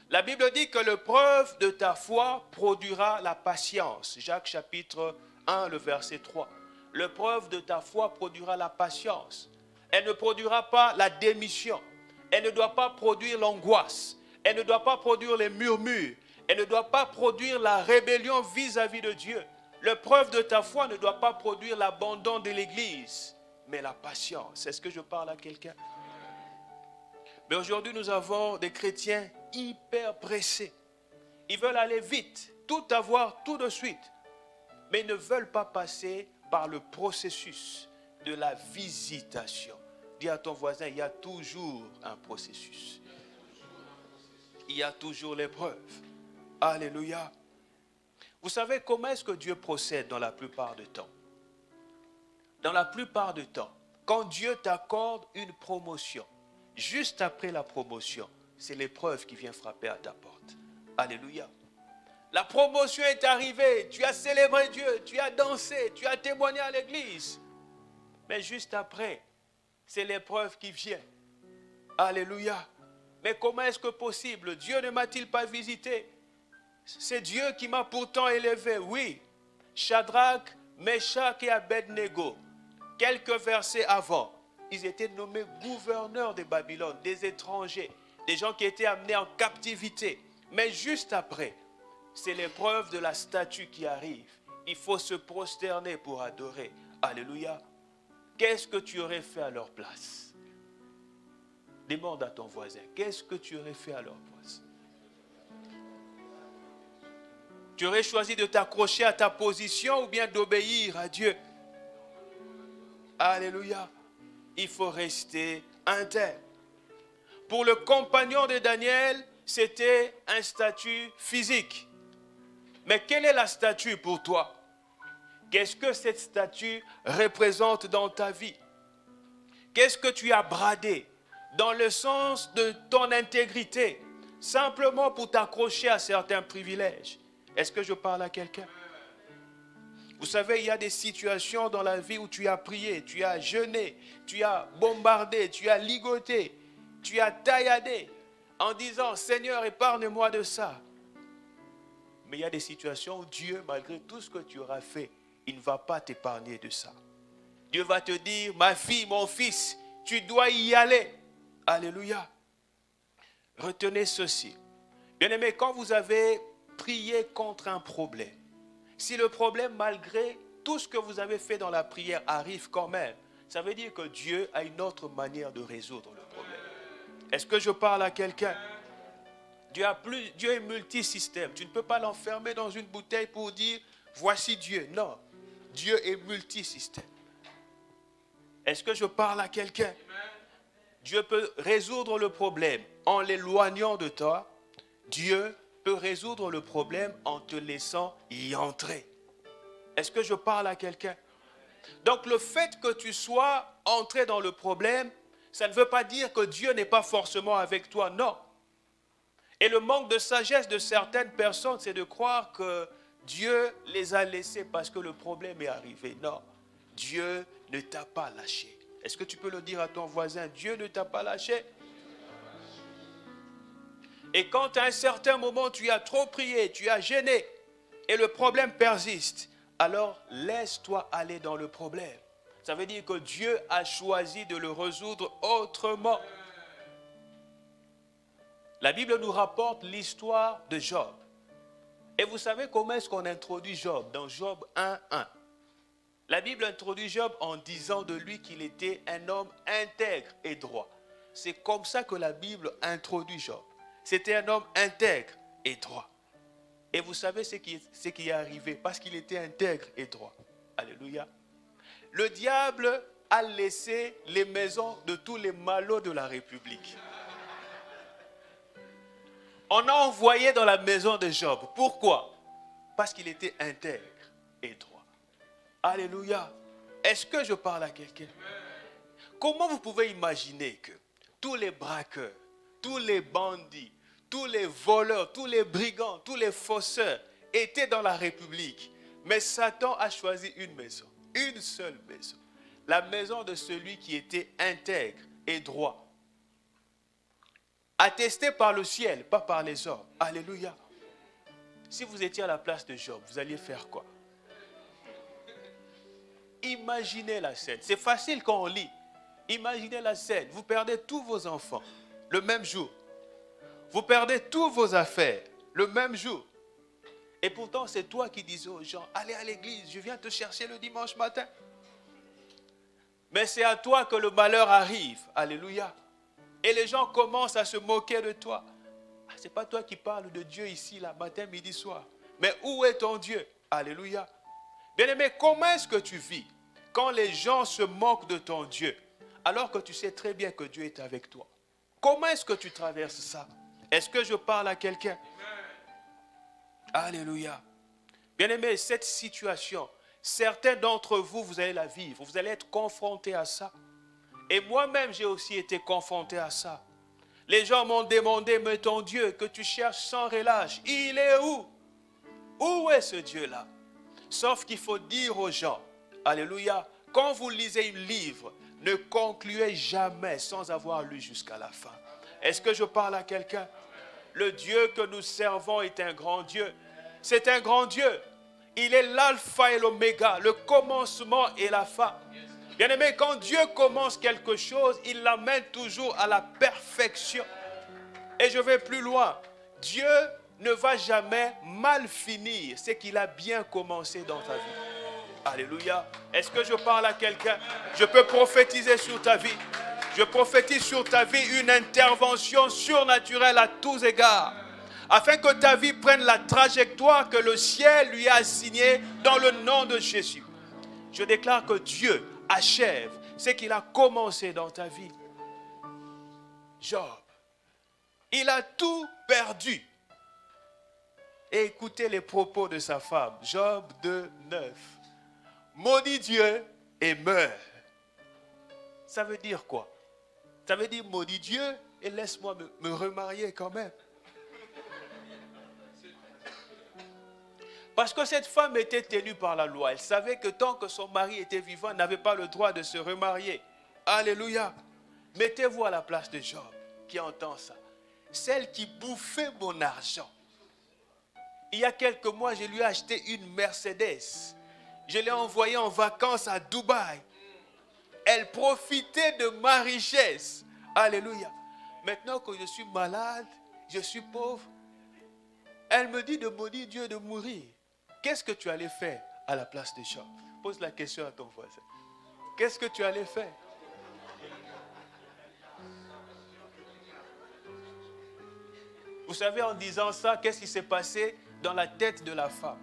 La Bible dit que l'épreuve de ta foi produira la patience. Jacques chapitre 1, le verset 3. L'épreuve de ta foi produira la patience. Elle ne produira pas la démission. Elle ne doit pas produire l'angoisse. Elle ne doit pas produire les murmures. Elle ne doit pas produire la rébellion vis-à-vis de Dieu. L'épreuve de ta foi ne doit pas produire l'abandon de l'Église, mais la patience. Est-ce que je parle à quelqu'un? Mais aujourd'hui, nous avons des chrétiens hyper pressés. Ils veulent aller vite, tout avoir tout de suite. Mais ils ne veulent pas passer par le processus de la visitation. Dis à ton voisin, il y a toujours un processus. Il y a toujours l'épreuve. Alléluia. Vous savez comment est-ce que Dieu procède dans la plupart du temps? Dans la plupart du temps, quand Dieu t'accorde une promotion, juste après la promotion, c'est l'épreuve qui vient frapper à ta porte. Alléluia. La promotion est arrivée, tu as célébré Dieu, tu as dansé, tu as témoigné à l'église. Mais juste après, c'est l'épreuve qui vient. Alléluia. Mais comment est-ce que possible? Dieu ne m'a-t-il pas visité? C'est Dieu qui m'a pourtant élevé. Oui. Shadrach, Meshach et Abednego, quelques versets avant, ils étaient nommés gouverneurs de Babylone, des étrangers, des gens qui étaient amenés en captivité. Mais juste après, c'est l'épreuve de la statue qui arrive. Il faut se prosterner pour adorer. Alléluia. Qu'est-ce que tu aurais fait à leur place? Demande à ton voisin, qu'est-ce que tu aurais fait à leur place? Tu aurais choisi de t'accrocher à ta position ou bien d'obéir à Dieu? Alléluia. Il faut rester intègre. Pour le compagnon de Daniel, c'était un statut physique. Mais quelle est la statue pour toi? Qu'est-ce que cette statue représente dans ta vie? Qu'est-ce que tu as bradé dans le sens de ton intégrité, simplement pour t'accrocher à certains privilèges? Est-ce que je parle à quelqu'un? Vous savez, il y a des situations dans la vie où tu as prié, tu as jeûné, tu as bombardé, tu as ligoté, tu as tailladé en disant, Seigneur, épargne-moi de ça. Mais il y a des situations où Dieu, malgré tout ce que tu auras fait, il ne va pas t'épargner de ça. Dieu va te dire, ma fille, mon fils, tu dois y aller. Alléluia. Retenez ceci. Bien-aimés, quand vous avez prié contre un problème, si le problème, malgré tout ce que vous avez fait dans la prière, arrive quand même, ça veut dire que Dieu a une autre manière de résoudre le problème. Est-ce que je parle à quelqu'un? Dieu est multisystème. Tu ne peux pas l'enfermer dans une bouteille pour dire, voici Dieu. Non, Dieu est multisystème. Est-ce que je parle à quelqu'un? Dieu peut résoudre le problème en l'éloignant de toi. Dieu peut résoudre le problème en te laissant y entrer. Est-ce que je parle à quelqu'un? Donc le fait que tu sois entré dans le problème, ça ne veut pas dire que Dieu n'est pas forcément avec toi, non. Et le manque de sagesse de certaines personnes, c'est de croire que Dieu les a laissés parce que le problème est arrivé. Non, Dieu ne t'a pas lâché. Est-ce que tu peux le dire à ton voisin? Dieu ne t'a pas lâché. Et quand à un certain moment tu as trop prié, tu as gêné et le problème persiste, alors laisse-toi aller dans le problème. Ça veut dire que Dieu a choisi de le résoudre autrement. La Bible nous rapporte l'histoire de Job. Et vous savez comment est-ce qu'on introduit Job dans Job 1:1? La Bible introduit Job en disant de lui qu'il était un homme intègre et droit. C'est comme ça que la Bible introduit Job. C'était un homme intègre et droit. Et vous savez ce qui est arrivé parce qu'il était intègre et droit. Alléluia. Le diable a laissé les maisons de tous les malauds de la République. On a envoyé dans la maison de Job. Pourquoi? Parce qu'il était intègre et droit. Alléluia. Est-ce que je parle à quelqu'un? Comment vous pouvez imaginer que tous les braqueurs, tous les bandits, tous les voleurs, tous les brigands, tous les fausseurs étaient dans la République, mais Satan a choisi une maison, une seule maison, la maison de celui qui était intègre et droit, attesté par le ciel, pas par les hommes. Alléluia. Si vous étiez à la place de Job, vous alliez faire quoi? Imaginez la scène. C'est facile quand on lit. Imaginez la scène. Vous perdez tous vos enfants le même jour. Vous perdez toutes vos affaires le même jour. Et pourtant, c'est toi qui disais aux gens, allez à l'église, je viens te chercher le dimanche matin. Mais c'est à toi que le malheur arrive. Alléluia. Et les gens commencent à se moquer de toi. Ah, ce n'est pas toi qui parles de Dieu ici, là, matin, midi, soir. Mais où est ton Dieu? Alléluia. Bien-aimé, comment est-ce que tu vis quand les gens se moquent de ton Dieu, alors que tu sais très bien que Dieu est avec toi? Comment est-ce que tu traverses ça? Est-ce que je parle à quelqu'un? Alléluia. Bien-aimé, cette situation, certains d'entre vous, vous allez la vivre. Vous allez être confrontés à ça. Et moi-même, j'ai aussi été confronté à ça. Les gens m'ont demandé, mais ton Dieu que tu cherches sans relâche, il est où? Où est ce Dieu-là? Sauf qu'il faut dire aux gens, alléluia, quand vous lisez un livre, ne concluez jamais sans avoir lu jusqu'à la fin. Est-ce que je parle à quelqu'un? Le Dieu que nous servons est un grand Dieu. C'est un grand Dieu. Il est l'alpha et l'oméga, le commencement et la fin. Bien-aimé, quand Dieu commence quelque chose, il l'amène toujours à la perfection. Et je vais plus loin. Dieu ne va jamais mal finir ce qu'il a bien commencé dans ta vie. Alléluia. Est-ce que je parle à quelqu'un? Je peux prophétiser sur ta vie. Je prophétise sur ta vie une intervention surnaturelle à tous égards, afin que ta vie prenne la trajectoire que le ciel lui a assignée dans le nom de Jésus. Je déclare que Dieu achève ce qu'il a commencé dans ta vie. Job, il a tout perdu. Et écoutez les propos de sa femme. Job 2:9. Maudit Dieu et meurt. Ça veut dire quoi? Ça veut dire maudit Dieu et laisse-moi me remarier quand même. Parce que cette femme était tenue par la loi. Elle savait que tant que son mari était vivant, elle n'avait pas le droit de se remarier. Alléluia. Mettez-vous à la place de Job qui entend ça. Celle qui bouffait mon argent. Il y a quelques mois, je lui ai acheté une Mercedes. Je l'ai envoyée en vacances à Dubaï. Elle profitait de ma richesse. Alléluia. Maintenant que je suis malade, je suis pauvre, elle me dit de maudire Dieu, de mourir. Qu'est-ce que tu allais faire à la place de Job? Pose la question à ton voisin. Qu'est-ce que tu allais faire? Vous savez, en disant ça, qu'est-ce qui s'est passé dans la tête de la femme?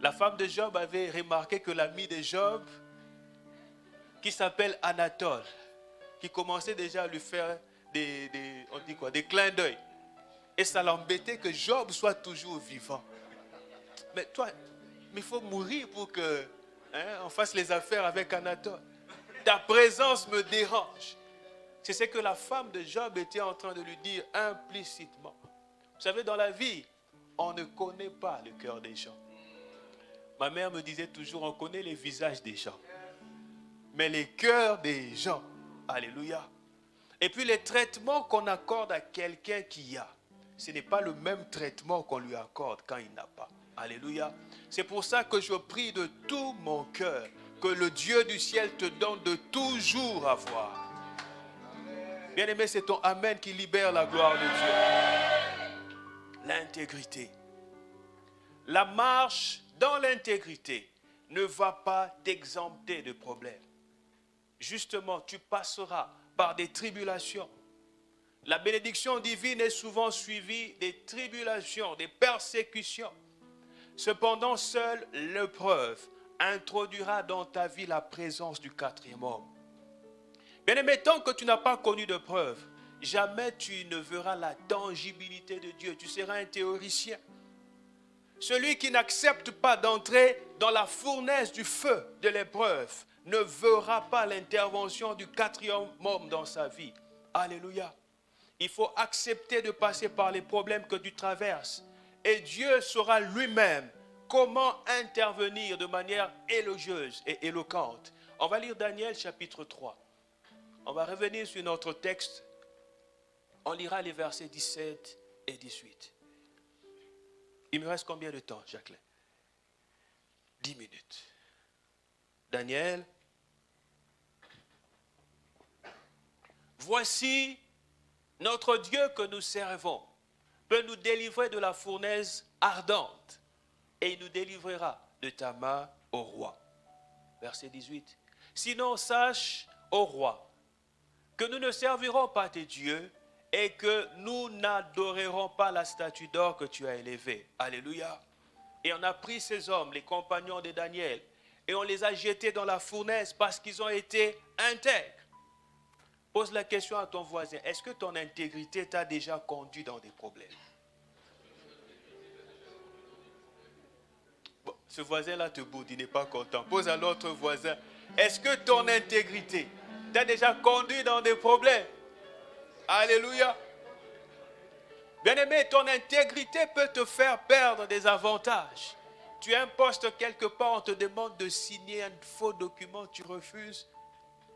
La femme de Job avait remarqué que l'ami de Job, qui s'appelle Anatole, qui commençait déjà à lui faire des clins d'œil. Et ça l'embêtait que Job soit toujours vivant. Mais toi, il faut mourir pour que on fasse les affaires avec Anatole. Ta présence me dérange. C'est ce que la femme de Job était en train de lui dire implicitement. Vous savez, dans la vie, On ne connaît pas le cœur des gens. Ma mère me disait toujours, on connaît les visages des gens. Mais les cœurs des gens, alléluia. Et puis les traitements qu'on accorde à quelqu'un qui a, ce n'est pas le même traitement qu'on lui accorde quand il n'a pas. Alléluia. C'est pour ça que je prie de tout mon cœur que le Dieu du ciel te donne de toujours avoir. Bien-aimé, c'est ton Amen qui libère la gloire de Dieu. L'intégrité. La marche dans l'intégrité ne va pas t'exempter de problèmes. Justement, tu passeras par des tribulations. La bénédiction divine est souvent suivie des tribulations, des persécutions. Cependant, seule l'épreuve introduira dans ta vie la présence du quatrième homme. Bien-aimé, tant que tu n'as pas connu de preuve, jamais tu ne verras la tangibilité de Dieu. Tu seras un théoricien. Celui qui n'accepte pas d'entrer dans la fournaise du feu de l'épreuve ne verra pas l'intervention du quatrième homme dans sa vie. Alléluia. Il faut accepter de passer par les problèmes que tu traverses. Et Dieu saura lui-même comment intervenir de manière élogieuse et éloquente. On va lire Daniel chapitre 3. On va revenir sur notre texte. On lira les versets 17 et 18. Il me reste combien de temps, Jacqueline? 10 minutes. Daniel. Voici notre Dieu que nous servons peut nous délivrer de la fournaise ardente et il nous délivrera de ta main au roi. Verset 18. Sinon, sache, ô roi, que nous ne servirons pas tes dieux et que nous n'adorerons pas la statue d'or que tu as élevée. Alléluia. Et on a pris ces hommes, les compagnons de Daniel, et on les a jetés dans la fournaise parce qu'ils ont été intègres. Pose la question à ton voisin, est-ce que ton intégrité t'a déjà conduit dans des problèmes? Bon, ce voisin-là te boude, il n'est pas content. Pose à l'autre voisin, est-ce que ton intégrité t'a déjà conduit dans des problèmes? Alléluia. Bien-aimé, ton intégrité peut te faire perdre des avantages. Tu as un poste quelque part, on te demande de signer un faux document, tu refuses,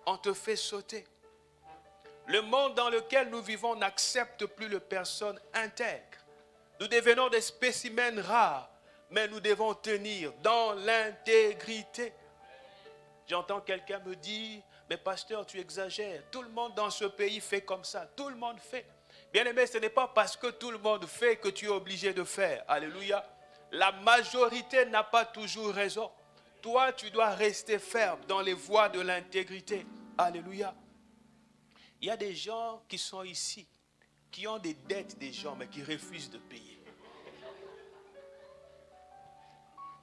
on te fait sauter. Le monde dans lequel nous vivons n'accepte plus les personnes intègres. Nous devenons des spécimens rares, mais nous devons tenir dans l'intégrité. J'entends quelqu'un me dire, mais pasteur, tu exagères. Tout le monde dans ce pays fait comme ça. Tout le monde fait. Bien-aimé, ce n'est pas parce que tout le monde fait que tu es obligé de faire. Alléluia. La majorité n'a pas toujours raison. Toi, tu dois rester ferme dans les voies de l'intégrité. Alléluia. Il y a des gens qui sont ici, qui ont des dettes des gens, mais qui refusent de payer.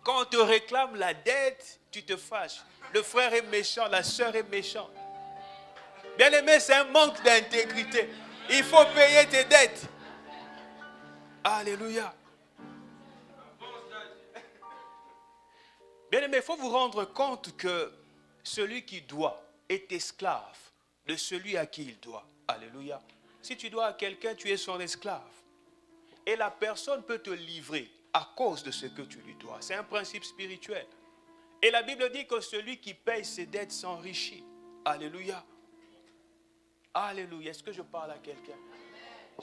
Quand on te réclame la dette, tu te fâches. Le frère est méchant, la sœur est méchante. Bien aimé, c'est un manque d'intégrité. Il faut payer tes dettes. Alléluia. Bien aimé, il faut vous rendre compte que celui qui doit est esclave de celui à qui il doit. Alléluia. Si tu dois à quelqu'un, tu es son esclave. Et la personne peut te livrer à cause de ce que tu lui dois. C'est un principe spirituel. Et la Bible dit que celui qui paye ses dettes s'enrichit. Alléluia. Alléluia. Est-ce que je parle à quelqu'un?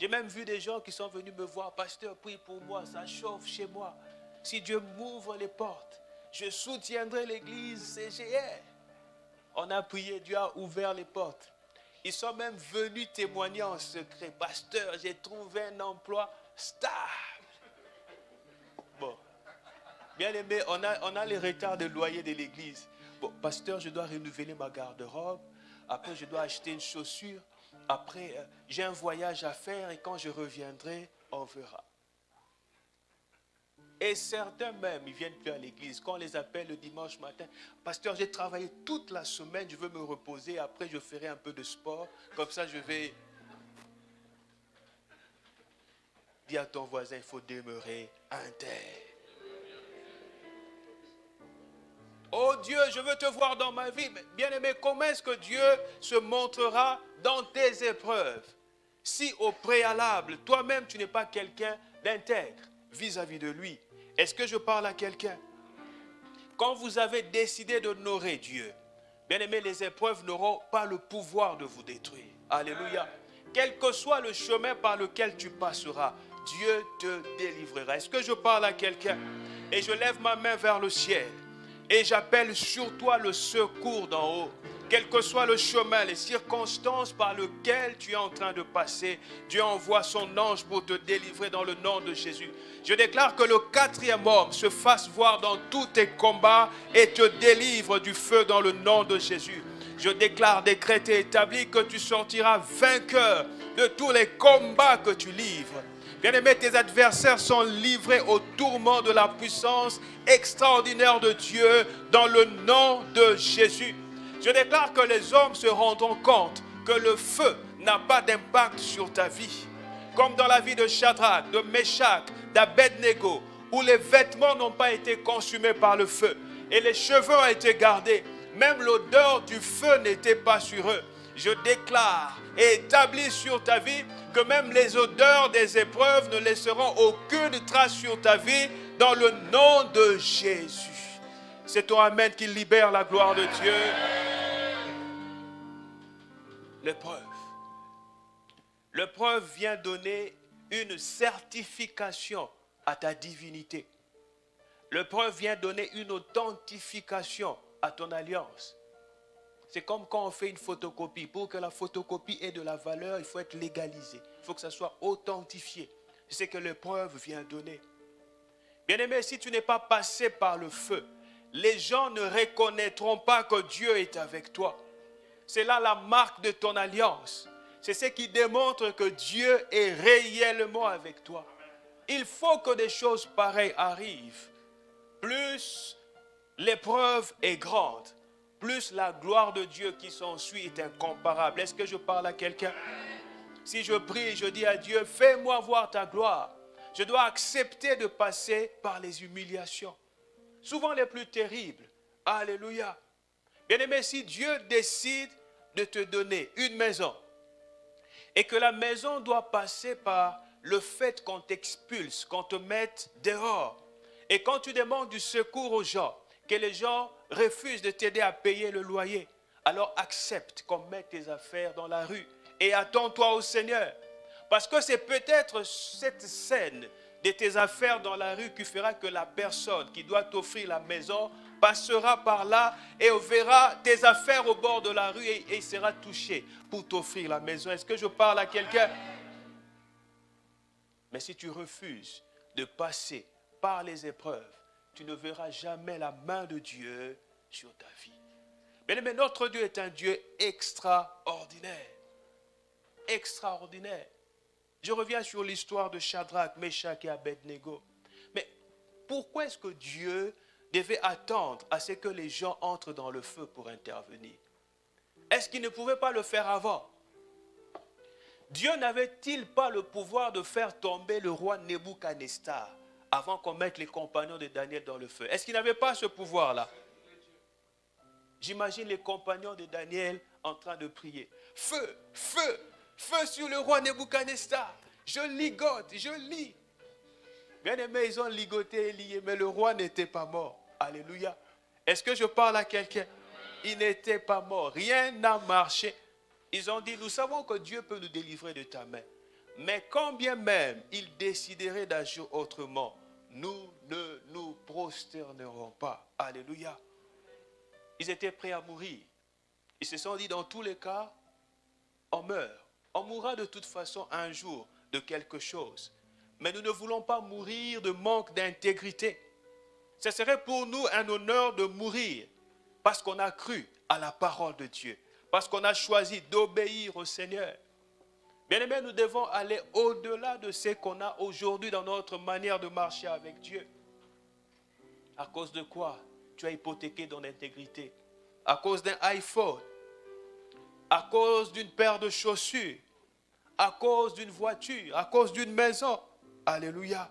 J'ai même vu des gens qui sont venus me voir. Pasteur, prie pour moi, ça chauffe chez moi. Si Dieu m'ouvre les portes, je soutiendrai l'église CGR. On a prié, Dieu a ouvert les portes. Ils sont même venus témoigner en secret. Pasteur, j'ai trouvé un emploi stable. Bon. Bien aimé, on a les retards de loyer de l'église. Bon, pasteur, je dois renouveler ma garde-robe. Après, je dois acheter une chaussure. Après, j'ai un voyage à faire et quand je reviendrai, on verra. Et certains même, ils ne viennent plus à l'église. Quand on les appelle le dimanche matin, pasteur, j'ai travaillé toute la semaine, je veux me reposer. Après, je ferai un peu de sport. Comme ça, je vais... Dis à ton voisin, il faut demeurer intègre. Oh Dieu, je veux te voir dans ma vie. Bien-aimé, comment est-ce que Dieu se montrera dans tes épreuves? Si au préalable, toi-même, tu n'es pas quelqu'un d'intègre. vis-à-vis de lui. Est-ce que je parle à quelqu'un? Quand vous avez décidé d'honorer Dieu, bien aimé, les épreuves n'auront pas le pouvoir de vous détruire. Alléluia. Quel que soit le chemin par lequel tu passeras, Dieu te délivrera. Est-ce que je parle à quelqu'un? Et je lève ma main vers le ciel et j'appelle sur toi le secours d'en haut. Quel que soit le chemin, les circonstances par lesquelles tu es en train de passer, Dieu envoie son ange pour te délivrer dans le nom de Jésus. Je déclare que le 4e homme se fasse voir dans tous tes combats et te délivre du feu dans le nom de Jésus. Je déclare, décrété, établi que tu sortiras vainqueur de tous les combats que tu livres. Bien-aimés, tes adversaires sont livrés au tourment de la puissance extraordinaire de Dieu dans le nom de Jésus. Je déclare que les hommes se rendront compte que le feu n'a pas d'impact sur ta vie. Comme dans la vie de Shadrach, de Meshach, d'Abednego, où les vêtements n'ont pas été consumés par le feu et les cheveux ont été gardés. Même l'odeur du feu n'était pas sur eux. Je déclare et établis sur ta vie que même les odeurs des épreuves ne laisseront aucune trace sur ta vie dans le nom de Jésus. C'est ton amen qui libère la gloire de Dieu. L'épreuve. L'épreuve vient donner une certification à ta divinité. L'épreuve vient donner une authentification à ton alliance. C'est comme quand on fait une photocopie. Pour que la photocopie ait de la valeur, il faut être légalisé. Il faut que ça soit authentifié. C'est ce que l'épreuve vient donner. Bien-aimé, si tu n'es pas passé par le feu, les gens ne reconnaîtront pas que Dieu est avec toi. C'est là la marque de ton alliance. C'est ce qui démontre que Dieu est réellement avec toi. Il faut que des choses pareilles arrivent. Plus l'épreuve est grande, plus la gloire de Dieu qui s'ensuit est incomparable. Est-ce que je parle à quelqu'un? Si je prie, je dis à Dieu, fais-moi voir ta gloire. Je dois accepter de passer par les humiliations, souvent les plus terribles. Alléluia. Bien-aimé, si Dieu décide de te donner une maison et que la maison doit passer par le fait qu'on t'expulse, qu'on te mette dehors, et quand tu demandes du secours aux gens, que les gens refusent de t'aider à payer le loyer, alors accepte qu'on mette tes affaires dans la rue et attends-toi au Seigneur. Parce que c'est peut-être cette scène de tes affaires dans la rue qui fera que la personne qui doit t'offrir la maison passera par là et verra tes affaires au bord de la rue et sera touché pour t'offrir la maison. Est-ce que je parle à quelqu'un? Mais si tu refuses de passer par les épreuves, tu ne verras jamais la main de Dieu sur ta vie. Mais notre Dieu est un Dieu extraordinaire. Extraordinaire. Je reviens sur l'histoire de Shadrach, Meshach et Abednego. Mais pourquoi est-ce que Dieu devait attendre à ce que les gens entrent dans le feu pour intervenir? Est-ce qu'il ne pouvait pas le faire avant? Dieu n'avait-il pas le pouvoir de faire tomber le roi Nebuchadnezzar avant qu'on mette les compagnons de Daniel dans le feu? Est-ce qu'il n'avait pas ce pouvoir-là? J'imagine les compagnons de Daniel en train de prier. Feu, feu, feu sur le roi Nebuchadnezzar. Je ligote, je lis. Bien aimé, ils ont ligoté et lié, mais le roi n'était pas mort. Alléluia. Est-ce que je parle à quelqu'un? Il n'était pas mort. Rien n'a marché. Ils ont dit, nous savons que Dieu peut nous délivrer de ta main. Mais quand bien même il déciderait d'agir autrement, nous ne nous prosternerons pas. Alléluia. Ils étaient prêts à mourir. Ils se sont dit, dans tous les cas, on meurt. On mourra de toute façon un jour de quelque chose. Mais nous ne voulons pas mourir de manque d'intégrité. Ce serait pour nous un honneur de mourir parce qu'on a cru à la parole de Dieu, parce qu'on a choisi d'obéir au Seigneur. Bien-aimés, nous devons aller au-delà de ce qu'on a aujourd'hui dans notre manière de marcher avec Dieu. À cause de quoi tu as hypothéqué ton intégrité? À cause d'un iPhone, à cause d'une paire de chaussures, à cause d'une voiture, à cause d'une maison. Alléluia.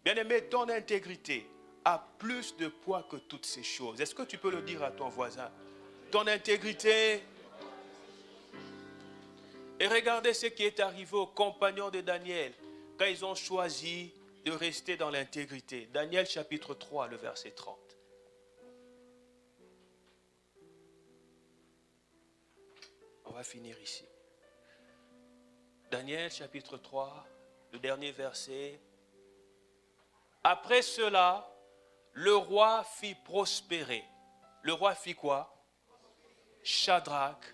Bien-aimé, ton intégrité a plus de poids que toutes ces choses. Est-ce que tu peux le dire à ton voisin? Ton intégrité. Et regardez ce qui est arrivé aux compagnons de Daniel quand ils ont choisi de de rester dans l'intégrité. Daniel chapitre 3, le verset 30. On va finir ici. Daniel chapitre 3, le dernier verset. Après cela, le roi fit prospérer. Le roi fit quoi? Shadrach,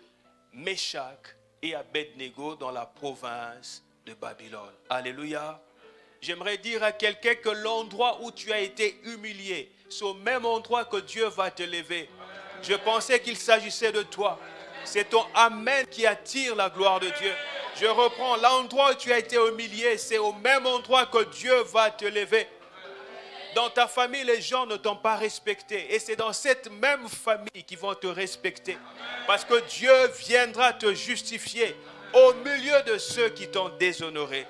Meshach et Abednego dans la province de Babylone. Alléluia. J'aimerais dire à quelqu'un que l'endroit où tu as été humilié, c'est au même endroit que Dieu va te lever. Je pensais qu'il s'agissait de toi. C'est ton Amen qui attire la gloire de Dieu. Je reprends, l'endroit où tu as été humilié, c'est au même endroit que Dieu va te lever. Dans ta famille, les gens ne t'ont pas respecté. Et c'est dans cette même famille qu'ils vont te respecter. Parce que Dieu viendra te justifier au milieu de ceux qui t'ont déshonoré.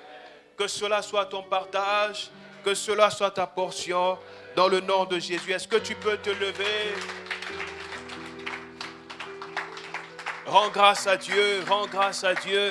Que cela soit ton partage, que cela soit ta portion, dans le nom de Jésus. Est-ce que tu peux te lever? Rends grâce à Dieu, rends grâce à Dieu.